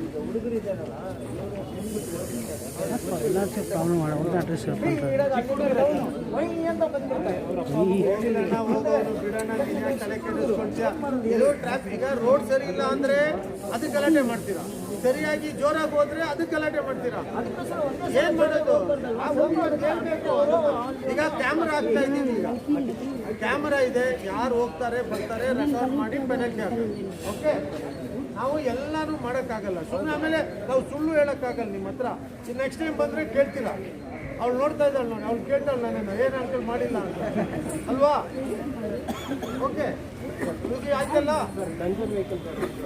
ಈಗ ಹುಡುಗರು ಇದ್ದಾರಲ್ಲ, ಪ್ರಾಬ್ಲಮ್ ಮಾಡೋದು ಅಡ್ರೆಸ್ ಇದು ಟ್ರಾಫಿಕ್. ರೋಡ್ ಸರಿ ಇಲ್ಲ ಅಂದ್ರೆ ಅದು ಗಲಾಟೆ ಮಾಡ್ತೀರಾ, ಸರಿಯಾಗಿ ಜೋರಾಗಿ ಹೋದ್ರೆ ಅದು ಗಲಾಟೆ ಮಾಡ್ತೀರಾ. ಏನ್ ಮಾಡೋದು? ಈಗ ಕ್ಯಾಮ್ರಾ ಆಗ್ತಾ ಇದೀವಿ. ಈಗ ಕ್ಯಾಮ್ರಾ ಇದೆ, ಯಾರು ಹೋಗ್ತಾರೆ ಬರ್ತಾರೆ ರೆಕಾರ್ಡ್ ಮಾಡಿ ಪೆನಲ್ಟಿ ಹಾಕಿ. ಓಕೆ, ನಾವು ಎಲ್ಲಾನು ಮಾಡೋಕ್ಕಾಗಲ್ಲ. ಸುಮ್ಮನೆ ಆಮೇಲೆ ನಾವು ಸುಳ್ಳು ಹೇಳೋಕ್ಕಾಗಲ್ಲ ನಿಮ್ಮ ಹತ್ರ. ನೆಕ್ಸ್ಟ್ ಟೈಮ್ ಬಂದರೆ ಕೇಳ್ತೀರಾ, ಅವ್ಳು ನೋಡ್ತಾ ಇದ್ದಾಳೆ ನೋಡಿ, ಅವ್ಳು ಕೇಳ್ತಾಳೆ ನಾನೇನು ಏನು ಅಂಕಲ್ ಮಾಡಿಲ್ಲ ಅಂತ ಅಲ್ವಾ? ಓಕೆ, ಆಯ್ತಲ್ಲ,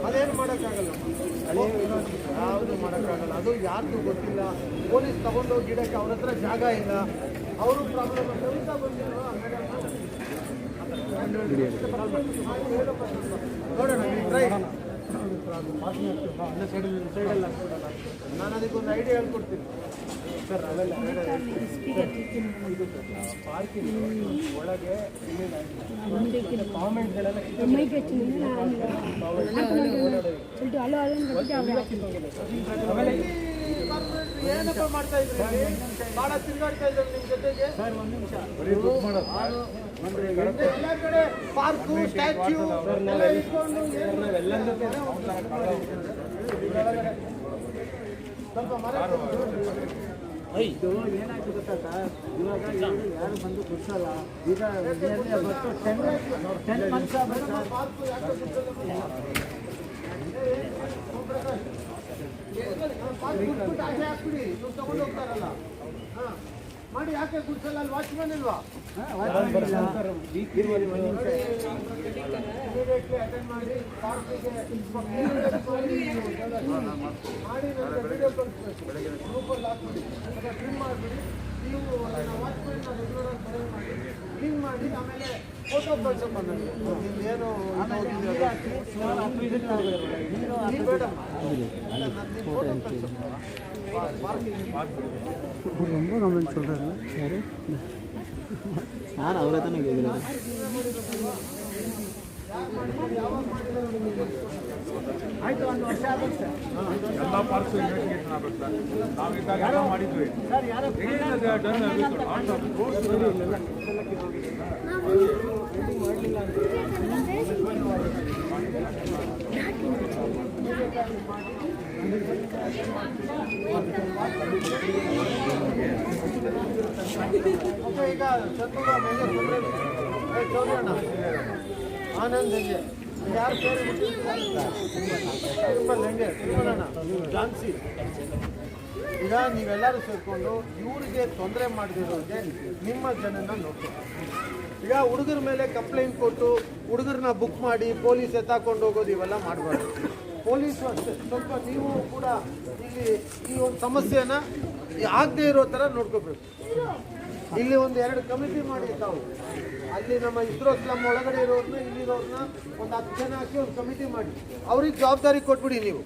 ಅದೇನು ಮಾಡೋಕ್ಕಾಗಲ್ಲ, ಯಾವುದು ಮಾಡೋಕ್ಕಾಗಲ್ಲ. ಅದು ಯಾರಿಗೂ ಗೊತ್ತಿಲ್ಲ. ಪೊಲೀಸ್ ತಗೊಂಡೋಗಿ ಗಿಡಕ್ಕೆ ಅವ್ರ ಹತ್ರ ಜಾಗ ಇಲ್ಲ, ಅವರು ಪ್ರಾಬ್ಲಮ್ ಕವಿತಾ ಬಂದಿರೋ ನೋಡೋಣ. ಟ್ರೈ ನಾನು ಅದಕ್ಕೊಂದು ಐಡಿಯಾ ಹೇಳ್ಕೊಡ್ತೀನಿ ಸರ್. ಅವೆಲ್ಲ ಪಾರ್ಕಿಂಗ್ ಒಳಗೆ ಕಾಮೆಂಟ್ಗಳೆಲ್ಲ ಏನಪ್ಪ ಮಾಡ್ತಾ ಇದ್ರಿ? ಭಾಳ ತಿರುಗಾಡ್ತಾ ಇದ್ದಾರೆ ನಿಮ್ಮ ಜೊತೆಗೆ. ಎಲ್ಲ ಕಡೆ ಪಾರ್ಕು, ಸ್ಟ್ಯಾಚ್ಯೂ ಎಲ್ಲ ಇಟ್ಕೊಂಡು ಸ್ವಲ್ಪ ಮರ ಇದು ಏನಾಯ್ತು ಗೊತ್ತಾ ಸರ್, ಇವಾಗ ಯಾರು ಬಂದು ಗುಡ್ಸಲ್ಲ. ಈಗ 10 months ಪಾರ್ಕು ಯಾಕೆ ಗುಡ್ಸ್ಬಿಟ್ಟು ಆಚೆ ಹಾಕ್ಬಿಡಿ, ಇವ್ರು ತಗೊಂಡು ಹೋಗ್ತಾರಲ್ಲ. ಹಾಂ ಮಾಡಿ, ಯಾಕೆ ಗುಡ್ಸಲ್ಲ? ಅಲ್ಲಿ ವಾಚ್ಮನ್ ಇಲ್ವಾ? ಇಮಿಡಿಯೇಟ್ಲಿ ಅಟೆಂಡ್ ಮಾಡಿ, ಪಾರ್ಕಿಗೆ ಮಾಡಿ ನನಗೆ ವಿಡಿಯೋ ಕಳಿಸ್ಬೇಕು, ಗ್ರೂಪಲ್ಲಿ ಹಾಕ್ಬಿಡಿ, ಅಥವಾ ಕ್ಲೀನ್ ಮಾಡಿಬಿಡಿ. ನೀವು ವಾಚ್ಮನ್ ರೆಗ್ಯುಲರ್ ಕರೆ ಮಾಡಿ ಕ್ಲೀನ್ ಮಾಡಿ, ಆಮೇಲೆ ಫೋಟೋ ಕಳ್ಸಪ್ಪ ನನಗೆ. ಏನು ಬೇಡ, ಫೋಟೋ ಕಳ್ಸಪ್ಪ. ரொம்ப கம்ப்ளைண்ட் சொல்கிறாரு யார் அவரை தானே கேட்குறாரு. ಆಯ್ತು, 1 ವರ್ಷ ಆಗುತ್ತೆ ಸರ್. ಎಲ್ಲ ಪಾರ್ಕ್ಸ್ ಇನ್ವೆಸ್ಟಿಗೇಷನ್ ಆಗುತ್ತೆ ಸರ್. ನಾವಿದ್ದಾಗ ಎಲ್ಲ ಮಾಡಿದ್ವಿ. ಸರ್ ಯಾರೋ ಈಗ ಆನಂದ್ ಹೆಂಗೆ ಯಾರು ಸೇರಿ ಹೆಂಗೆ ಜಾನ್ಸಿ. ಈಗ ನೀವೆಲ್ಲರೂ ಸೇರಿಕೊಂಡು ಇವರಿಗೆ ತೊಂದರೆ ಮಾಡದಿರೋರಿಗೆ ನಿಮ್ಮ ಜನನ ನೋಡ್ಕೊಂಡು, ಈಗ ಹುಡುಗರ ಮೇಲೆ ಕಂಪ್ಲೇಂಟ್ ಕೊಟ್ಟು ಹುಡುಗರನ್ನ ಬುಕ್ ಮಾಡಿ ಪೊಲೀಸ್ ಎತ್ತಾಕೊಂಡು ಹೋಗೋದು ಇವೆಲ್ಲ ಮಾಡಬಾರ್ದು. ಪೊಲೀಸು ಅಷ್ಟೇ ಸ್ವಲ್ಪ ನೀವು ಕೂಡ ಇಲ್ಲಿ ಈ ಒಂದು ಸಮಸ್ಯೆನ ಆಗದೆ ಇರೋ ಥರ ನೋಡ್ಕೋಬೇಕು. ಇಲ್ಲಿ ಒಂದು 2 ಕಮಿಟಿ ಮಾಡಿ ತಾವು, ಅಲ್ಲಿ ನಮ್ಮ ಇಸ್ರೋ ಸ್ಲಮ್ ಒಳಗಡೆ ಇರೋರನ್ನ ಇಲ್ಲಿರೋರನ್ನ ಒಂದು 10 ಜನ ಹಾಕಿ ಒಂದು ಕಮಿಟಿ ಮಾಡಿ ಅವ್ರಿಗೆ ಜವಾಬ್ದಾರಿ ಕೊಟ್ಬಿಡಿ ನೀವು.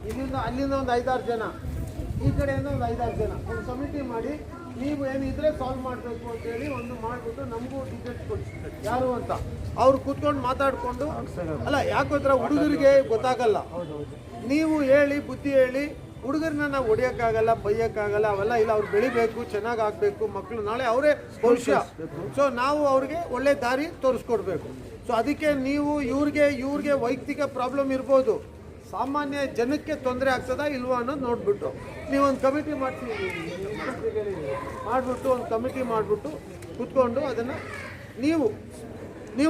ಇಲ್ಲಿಂದ ಅಲ್ಲಿಂದ ಒಂದು 5-6 ಜನ, ಈ ಕಡೆಯಿಂದ ಒಂದು 5-6 ಜನ ಒಂದು ಕಮಿಟಿ ಮಾಡಿ ನೀವು ಏನಿದ್ರೆ ಸಾಲ್ವ್ ಮಾಡಬೇಕು ಅಂತೇಳಿ ಒಂದು ಮಾಡಿಬಿಟ್ಟು ನಮಗೂ ಟಿಕೆಟ್ ಕೊಡಿ ಯಾರು ಅಂತ ಅವ್ರು ಕೂತ್ಕೊಂಡು ಮಾತಾಡಿಕೊಂಡು. ಅಲ್ಲ ಯಾಕೋತ್ರ ಹುಡುಗರಿಗೆ ಗೊತ್ತಾಗಲ್ಲ, ನೀವು ಹೇಳಿ ಬುದ್ಧಿ ಹೇಳಿ. ಹುಡುಗರನ್ನ ನಾವು ಹೊಡಿಯೋಕ್ಕಾಗಲ್ಲ, ಬೈಯೋಕ್ಕಾಗಲ್ಲ, ಅವೆಲ್ಲ ಇಲ್ಲ. ಅವ್ರು ಬೆಳಿಬೇಕು, ಚೆನ್ನಾಗಿ ಆಗಬೇಕು, ಮಕ್ಕಳು ನಾಳೆ ಅವರೇ ಭವಿಷ್ಯ. ಸೊ ನಾವು ಅವ್ರಿಗೆ ಒಳ್ಳೆ ದಾರಿ ತೋರಿಸ್ಕೊಡ್ಬೇಕು. ಸೊ ಅದಕ್ಕೆ ನೀವು ಇವ್ರಿಗೆ ವೈಯಕ್ತಿಕ ಪ್ರಾಬ್ಲಮ್ ಇರ್ಬೋದು, ಸಾಮಾನ್ಯ ಜನಕ್ಕೆ ತೊಂದರೆ ಆಗ್ತದಾ ಇಲ್ವಾ ಅನ್ನೋದು ನೋಡಿಬಿಟ್ಟು ನೀವೊಂದು ಕಮಿಟಿ ಮಾಡಿಬಿಟ್ಟು ಒಂದು ಕಮಿಟಿ ಮಾಡಿಬಿಟ್ಟು ಕೂತ್ಕೊಂಡು ಅದನ್ನು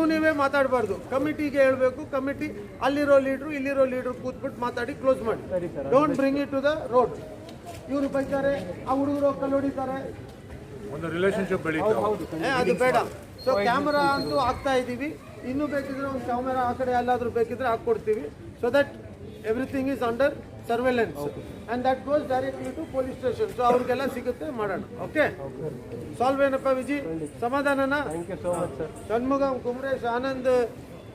ನೀವೇ ಮಾತಾಡಬಾರ್ದು. ಕಮಿಟಿಗೆ ಹೇಳಬೇಕು, ಕಮಿಟಿ ಅಲ್ಲಿರೋ ಲೀಡ್ರು ಕೂತ್ಬಿಟ್ಟು ಮಾತಾಡಿ ಕ್ಲೋಸ್ ಮಾಡಿ. Don't bring it to the road. ಇವರು ಬೈತಾರೆ, ಆ ಹುಡುಗರು ಕಲ್ಲು ಹೊಡಿತಾರೆ, ಒಂದು ರಿಲೇಶನ್ಶಿಪ್ ಬೆಳೀತಾರೆ, ಅದು ಬೇಡ. ಸೊ ಕ್ಯಾಮರಾ ಅಂತೂ ಹಾಕ್ತಾ ಇದ್ದೀವಿ, ಇನ್ನೂ ಬೇಕಿದ್ರೆ ಒಂದು ಕ್ಯಾಮರಾ ಆ ಕಡೆ ಎಲ್ಲಾದರೂ ಬೇಕಿದ್ರೆ ಹಾಕ್ಕೊಡ್ತೀವಿ. So that everything is under surveillance and that goes directly to police station. So ಅವ್ರಿಗೆಲ್ಲ ಸಿಗುತ್ತೆ, ಮಾಡೋಣ. ಓಕೆ, ಸಾಲ್ವ್ ಏನಪ್ಪ ವಿಜಿ? ಸಮಾಧಾನನಾ? ಷಣ್ಮುಗಂ, ಕುಮರೇಶ್, ಆನಂದ್,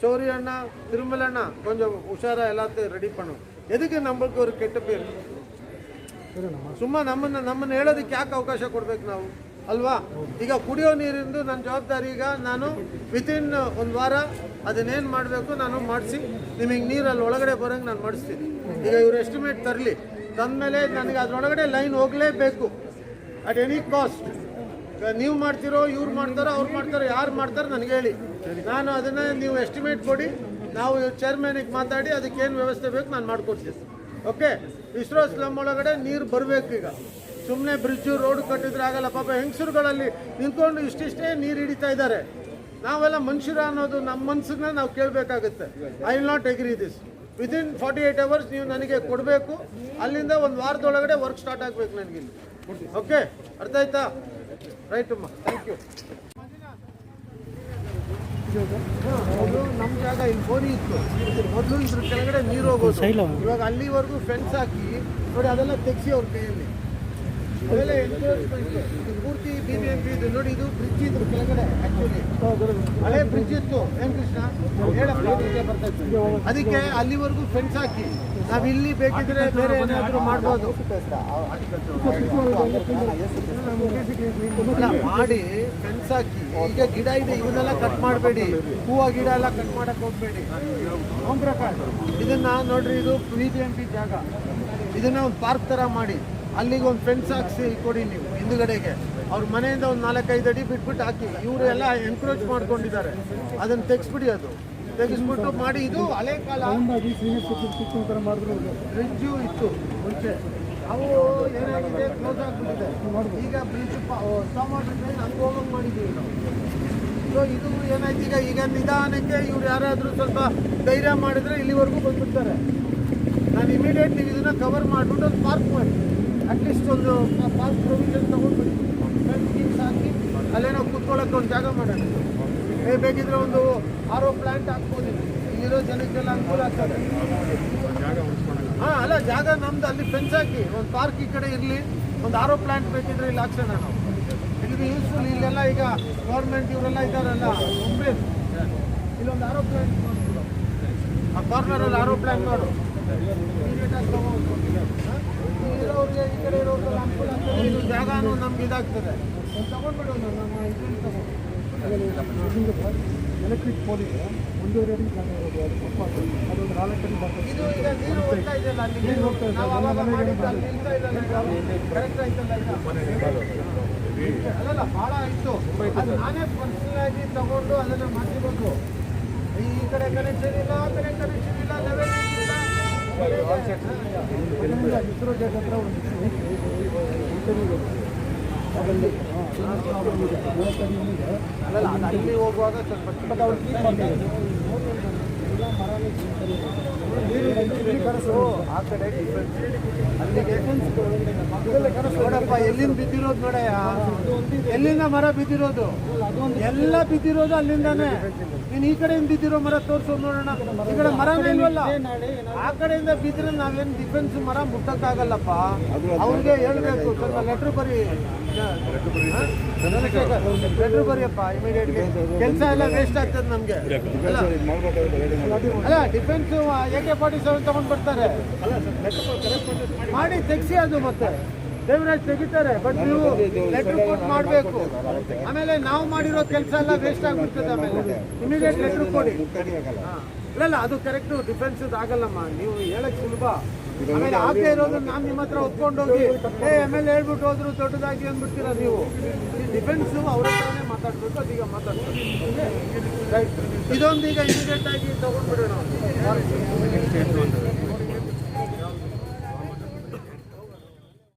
ಚೌರಿ ಅಣ್ಣ, ತಿರುಮಲಣ್ಣ, ಕೊಂಚம் ಹುಷಾರ ಎಲ್ಲத்தையும் ரெடி பண்ணும். எதுக்கு நம்மளுக்கு ஒரு ಕೆಟ್ಟ பேர்? ಸುಮ್ಮ ನಮ್ಮನ್ನು ಹೇಳೋದಕ್ಕೆ ಯಾಕೆ ಅವಕಾಶ ಕೊಡ್ಬೇಕು ನಾವು, ಅಲ್ವಾ? ಈಗ ಕುಡಿಯೋ ನೀರಿಂದು ನನ್ನ ಜವಾಬ್ದಾರಿ. ಈಗ ನಾನು ವಿತಿನ್ 1 ವಾರ ಅದನ್ನೇನು ಮಾಡಬೇಕು ನಾನು ಮಾಡಿಸಿ ನಿಮಗೆ ನೀರಲ್ಲಿ ಒಳಗಡೆ ಬರೋಂಗೆ ನಾನು ಮಾಡಿಸ್ತೀನಿ. ಈಗ ಇವರು ಎಸ್ಟಿಮೇಟ್ ತರಲಿ, ತಂದಮೇಲೆ ನನಗೆ ಅದರೊಳಗಡೆ ಲೈನ್ ಹೋಗಲೇಬೇಕು ಅಟ್ ಎನಿ ಕಾಸ್ಟ್. ನೀವು ಮಾಡ್ತಿರೋ, ಇವ್ರು ಮಾಡ್ತಾರೋ, ಅವ್ರು ಮಾಡ್ತಾರೋ, ಯಾರು ಮಾಡ್ತಾರೋ ನನಗೆ ಹೇಳಿ, ನಾನು ಅದನ್ನು ನೀವು ಎಸ್ಟಿಮೇಟ್ ಕೊಡಿ. ನಾವು ಚೇರ್ಮನಿಗೆ ಮಾತಾಡಿ ಅದಕ್ಕೇನು ವ್ಯವಸ್ಥೆ ಬೇಕು ನಾನು ಮಾಡಿಕೊಡ್ತೀನಿ. ಓಕೆ, ಇಸ್ರೋ ಸ್ಲಮ್ ಒಳಗಡೆ ನೀರು ಬರಬೇಕು. ಈಗ ಸುಮ್ಮನೆ ಬ್ರಿಡ್ಜು ರೋಡ್ ಕಟ್ಟಿದ್ರೆ ಆಗಲ್ಲ. ಪಾಪ ಹೆಂಗಸರುಗಳಲ್ಲಿ ನಿಂತ್ಕೊಂಡು ಇಷ್ಟಿಷ್ಟೇ ನೀರು ಹಿಡಿತಾ ಇದ್ದಾರೆ. ನಾವೆಲ್ಲ ಮನುಷ್ಯರ ಅನ್ನೋದು ನಮ್ಮ ಮನಸ್ಸನ್ನ ನಾವು ಕೇಳಬೇಕಾಗುತ್ತೆ. I will not agree this. Within 48 hours ನೀವು ನನಗೆ ಕೊಡಬೇಕು. ಅಲ್ಲಿಂದ 1 ವಾರದೊಳಗಡೆ ವರ್ಕ್ ಸ್ಟಾರ್ಟ್ ಆಗಬೇಕು ನನಗಿಲ್ಲಿ. ಓಕೆ, ಅರ್ಥ ಆಯ್ತಾ? ರೈಟ್ ಅಮ್ಮ, ಥ್ಯಾಂಕ್ ಯು. ಅದು ನಮ್ಮ ಜಾಗ, ಇಲ್ಲಿ ಬೋರಿ ಇತ್ತು ಮೊದಲು, ಇದ್ರ ಕೆಳಗಡೆ ನೀರು ಹೋಗೋದು. ಇವಾಗ ಅಲ್ಲಿವರೆಗೂ ಫೆನ್ಸ್ ಹಾಕಿ ನೋಡಿ, ಅದೆಲ್ಲ ತೆಗ್ಸಿ ಅವ್ರ ಕೈಯಲ್ಲಿ. ಅವೆಲ್ಲ ಎನ್ಕ್ರೋಚ್ಮೆಂಟ್. ಇದು ಪೂರ್ತಿ BBMP ಇದು ನೋಡಿ. ಇದು ಬ್ರಿಡ್ಜ್ ಇದ್ರ ಕೆಳಗಡೆ ಆ್ಯಕ್ಚುಲಿ ಹಳೆ ಬ್ರಿಡ್ಜ್ ಇತ್ತು. ಏನು ಕೃಷ್ಣ ಹೇಳಪ್ಪ, ಅದಕ್ಕೆ ಅಲ್ಲಿವರೆಗೂ ಫೆನ್ಸ್ ಹಾಕಿ ನಾವು ಇಲ್ಲಿ ಬೇಕಿದ್ರೆ ಬೇರೆ ಏನಾದರೂ ಮಾಡ್ಬೋದು ಮಾಡಿ ಫೆನ್ಸ್ ಹಾಕಿ. ಈಗ ಗಿಡ ಇದೆ, ಇವನ್ನೆಲ್ಲ ಕಟ್ ಮಾಡಬೇಡಿ. ಹೂವು ಗಿಡ ಎಲ್ಲ ಕಟ್ ಮಾಡಕ್ಕೆ ಹೋಗಬೇಡಿ. ಓಂ ಪ್ರಕಾಶ್, ಇದನ್ನ ನೋಡ್ರಿ, ಇದು BBMP ಜಾಗ. ಇದನ್ನ ಒಂದು ಪಾರ್ಕ್ ಥರ ಮಾಡಿ ಅಲ್ಲಿಗೆ ಒಂದು ಫೆನ್ಸ್ ಹಾಕ್ಸಿ ಕೊಡಿ ನೀವು ಹಿಂದುಗಡೆಗೆ. ಅವ್ರ ಮನೆಯಿಂದ ಒಂದು 4-5 ಅಡಿ ಬಿಟ್ಬಿಟ್ಟು ಹಾಕಿ. ಇವರು ಎಲ್ಲ ಎನ್ಕ್ರೋಚ್ ಮಾಡ್ಕೊಂಡಿದ್ದಾರೆ, ಅದನ್ನು ತೆಗೆಸ್ಬಿಟ್ಟು ಮಾಡಿ. ಇದು ಹಳೆ ಕಾಲ ಬ್ರಿಡ್ಜು ಇತ್ತು ಮುಂಚೆ, ಅವು ಏನಾಗಿದೆ ಕ್ಲೋಸ್ ಆಗಿಬಿಟ್ಟಿದೆ. ಈಗ ಬ್ರಿಡ್ಜ್ ಸ್ಟಾಪ್ ಮಾಡಿದ್ರೆ ಹಂಗೆ ಹೋಗಂಗೆ ಮಾಡಿದ್ದೀವಿ ನಾವು. ಸೊ ಇದು ಏನಾಯ್ತು ಈಗ ನಿಧಾನಕ್ಕೆ ಇವ್ರು ಯಾರಾದರೂ ಸ್ವಲ್ಪ ಧೈರ್ಯ ಮಾಡಿದ್ರೆ ಇಲ್ಲಿವರೆಗೂ ಬಂದ್ಬಿಡ್ತಾರೆ. ನಾನು ಇಮಿಡಿಯೇಟ್ ನೀವು ಇದನ್ನ ಕವರ್ ಮಾಡಿಬಿಟ್ಟು ಒಂದು ಪಾರ್ಕ್ ಮಾಡಿ, ಅಟ್ಲೀಸ್ಟ್ ಒಂದು ಪಾರ್ಕ್ ಪ್ರೊವಿಷನ್ ತೊಗೊಂಡು ಸ್ಕೀಮ್ಸ್ ಹಾಕಿ ಅಲ್ಲೇ ನಾವು ಕೂತ್ಕೊಳ್ಳೋಕೆ ಒಂದು ಜಾಗ ಮಾಡೋಣ. ಬೇಕಿದ್ರೆ ಒಂದು ಆರೋ ಪ್ಲಾಂಟ್ ಹಾಕ್ಬೋದು, ಇಲ್ಲಿರೋ ಜನಕ್ಕೆಲ್ಲ ಅನುಕೂಲ ಆಗ್ತದೆ. ಹಾಂ ಅಲ್ಲ, ಜಾಗ ನಮ್ದು ಅಲ್ಲಿ ಫೆನ್ಸ್ ಹಾಕಿ ಒಂದು ಪಾರ್ಕ್ ಈ ಕಡೆ ಇರಲಿ, ಒಂದು ಆರೋ ಪ್ಲಾಂಟ್ ಬೇಕಿದ್ರೆ ಇಲ್ಲಿ ಹಾಕ್ಸೋಣ ನಾವು. ಇದು ಯೂಸ್ಫುಲ್. ಇಲ್ಲೆಲ್ಲ ಈಗ ಗೌರ್ಮೆಂಟ್ ಇವರೆಲ್ಲ ಇದ್ದಾರಲ್ಲ, ಇಲ್ಲೊಂದು ಆರೋ ಪ್ಲಾಂಟ್ ಮಾಡ್ಬಿಡು, ಆ ಕಾರ್ನರಲ್ಲಿ ಆರೋ ಪ್ಲಾಂಟ್ ಮಾಡು. ಇರೋರಿಗೆ ಈ ಕಡೆ ಇರೋರಿಗೆಲ್ಲ ಅನುಕೂಲ ಆಗ್ತದೆ. ಇದು ಜಾಗನೂ ನಮ್ಗೆ ಇದಾಗ್ತದೆ. ತಗೊಂಡ್ಬಿಡು ನಮ್ಮ ಇದನ್ನು ತಗೊಂಡು. ಎಲೆಕ್ಟ್ರಿಕ್ ಪೋಲಿಗೆ 1.5 ಅಡಿ ಜಾಗ ಇರೋದು, ಅದು ಫುಟ್ಪಾತ್, ಅದೊಂದು 4 ಅಡಿ ಬರ್ತದೆ. ಇದು ಈಗ ನೀರು ಹೋಗ್ತಾ ಇದೆಯಲ್ಲ ಅಲ್ಲಿ, ನಾವು ಅವಾಗ ಮಾಡಿದ್ದು ಅಲ್ಲಿ ನಿಲ್ತಾ ಇದ್ದಲ್ಲ, ಕರೆಕ್ಟ್ ಆಯ್ತಲ್ಲ ಈಗ. ಅಲ್ಲಲ್ಲ, ಭಾಳ ಆಯಿತು. ಅದು ನಾನೇ ಪರ್ಸನಲ್ ಆಗಿ ತಗೊಂಡು ಅದನ್ನು ಮಾಡ್ತಿರೋದು. ಈ ಕಡೆ ಕನೆಕ್ಷನ್ ಇಲ್ಲ, ಆ ಕಡೆ ಕನೆಕ್ಷನ್ ಇಲ್ಲ, ಲೆವೆಲ್ ಇಲ್ಲ. ಇಸ್ರೋ ಜಾಗ ಹತ್ರ ಒಂದು ಅಲ್ಲಲ್ಲ, ಅದು ಅಲ್ಲಿ ಹೋಗುವಾಗ ಸ್ವಲ್ಪ ಆ ಕಡೆ ಅಲ್ಲಿಗೆ ನೋಡಪ್ಪ, ಎಲ್ಲಿಂದ ಬಿದ್ದಿರೋದು ನೋಡಯ್ಯ, ಎಲ್ಲಿಂದ ಮರ ಬಿದ್ದಿರೋದು, ಎಲ್ಲ ಬಿದ್ದಿರೋದು ಅಲ್ಲಿಂದಾನೆ. ನೀನು ಈ ಕಡೆಯಿಂದ ಬಿದ್ದಿರೋ ಮರ ತೋರಿಸೋದು ನೋಡೋಣ. ಈ ಕಡೆ ಮರನೇ ಇಲ್ವಲ್ಲ, ಆ ಕಡೆಯಿಂದ ಬಿದ್ದರೆ ನಾವೇನು ಡಿಫೆನ್ಸ್ ಮರ ಮುಟ್ಟಕ್ಕಾಗಲ್ಲಪ್ಪ. ಅವ್ರಿಗೆ ಹೇಳ್ಬೇಕು, ಸ್ವಲ್ಪ ಲೆಟ್ರ್ ಬರೀ, ಲೆಟ್ರ್ ಬರೀಯಪ್ಪ ಇಮಿಡಿಯೇಟ್ಲಿ. ಕೆಲಸ ಎಲ್ಲ ವೇಸ್ಟ್ ಆಗ್ತದೆ ನಮಗೆ. ಅಲ್ಲ ಡಿಫೆನ್ಸ್ AK-47 ತಗೊಂಡು ಬರ್ತಾರೆ, ಮಾಡಿ ತೆಗ್ಸಿ. ಅದು ಮತ್ತೆ ದೇವರಾಜ್ ತೆಗಿತಾರೆ, ಬಟ್ ನೀವು ಲೆಟರ್ ಕೊಟ್ಟು ಮಾಡಬೇಕು. ಆಮೇಲೆ ನಾವು ಮಾಡಿರೋ ಕೆಲಸ ಎಲ್ಲ ವೇಸ್ಟ್ ಆಗಿಬಿಡ್ತದೆ. ಆಮೇಲೆ ಇಮಿಡಿಯೇಟ್ ಲೆಟರ್ ಕೊಡಿ. ಇಲ್ಲ ಅದು ಕರೆಕ್ಟು, ಡಿಫೆನ್ಸ್ ಆಗಲ್ಲಮ್ಮ, ನೀವು ಹೇಳಕ್ ಸುಲಭ. ಆಮೇಲೆ ಆಗದೆ ಇರೋದನ್ನ ನಾನು ನಿಮ್ಮ ಹತ್ರ ಒಪ್ಕೊಂಡೋಗಿ MLA ಹೇಳ್ಬಿಟ್ಟು ಹೋದ್ರು ದೊಡ್ಡದಾಗಿ ಅಂದ್ಬಿಡ್ತೀರ ನೀವು. ಈ ಡಿಫೆನ್ಸು ಅವ್ರ ಹತ್ರನೇ ಮಾತಾಡ್ಬೇಕು, ಅದೀಗ ಮಾತಾಡ್ಬೇಕು. ರೈಟ್, ಇದೊಂದು ಈಗ ಇಮಿಡಿಯೇಟ್ ಆಗಿ ತಗೊಂಡ್ಬಿಡೋಣ.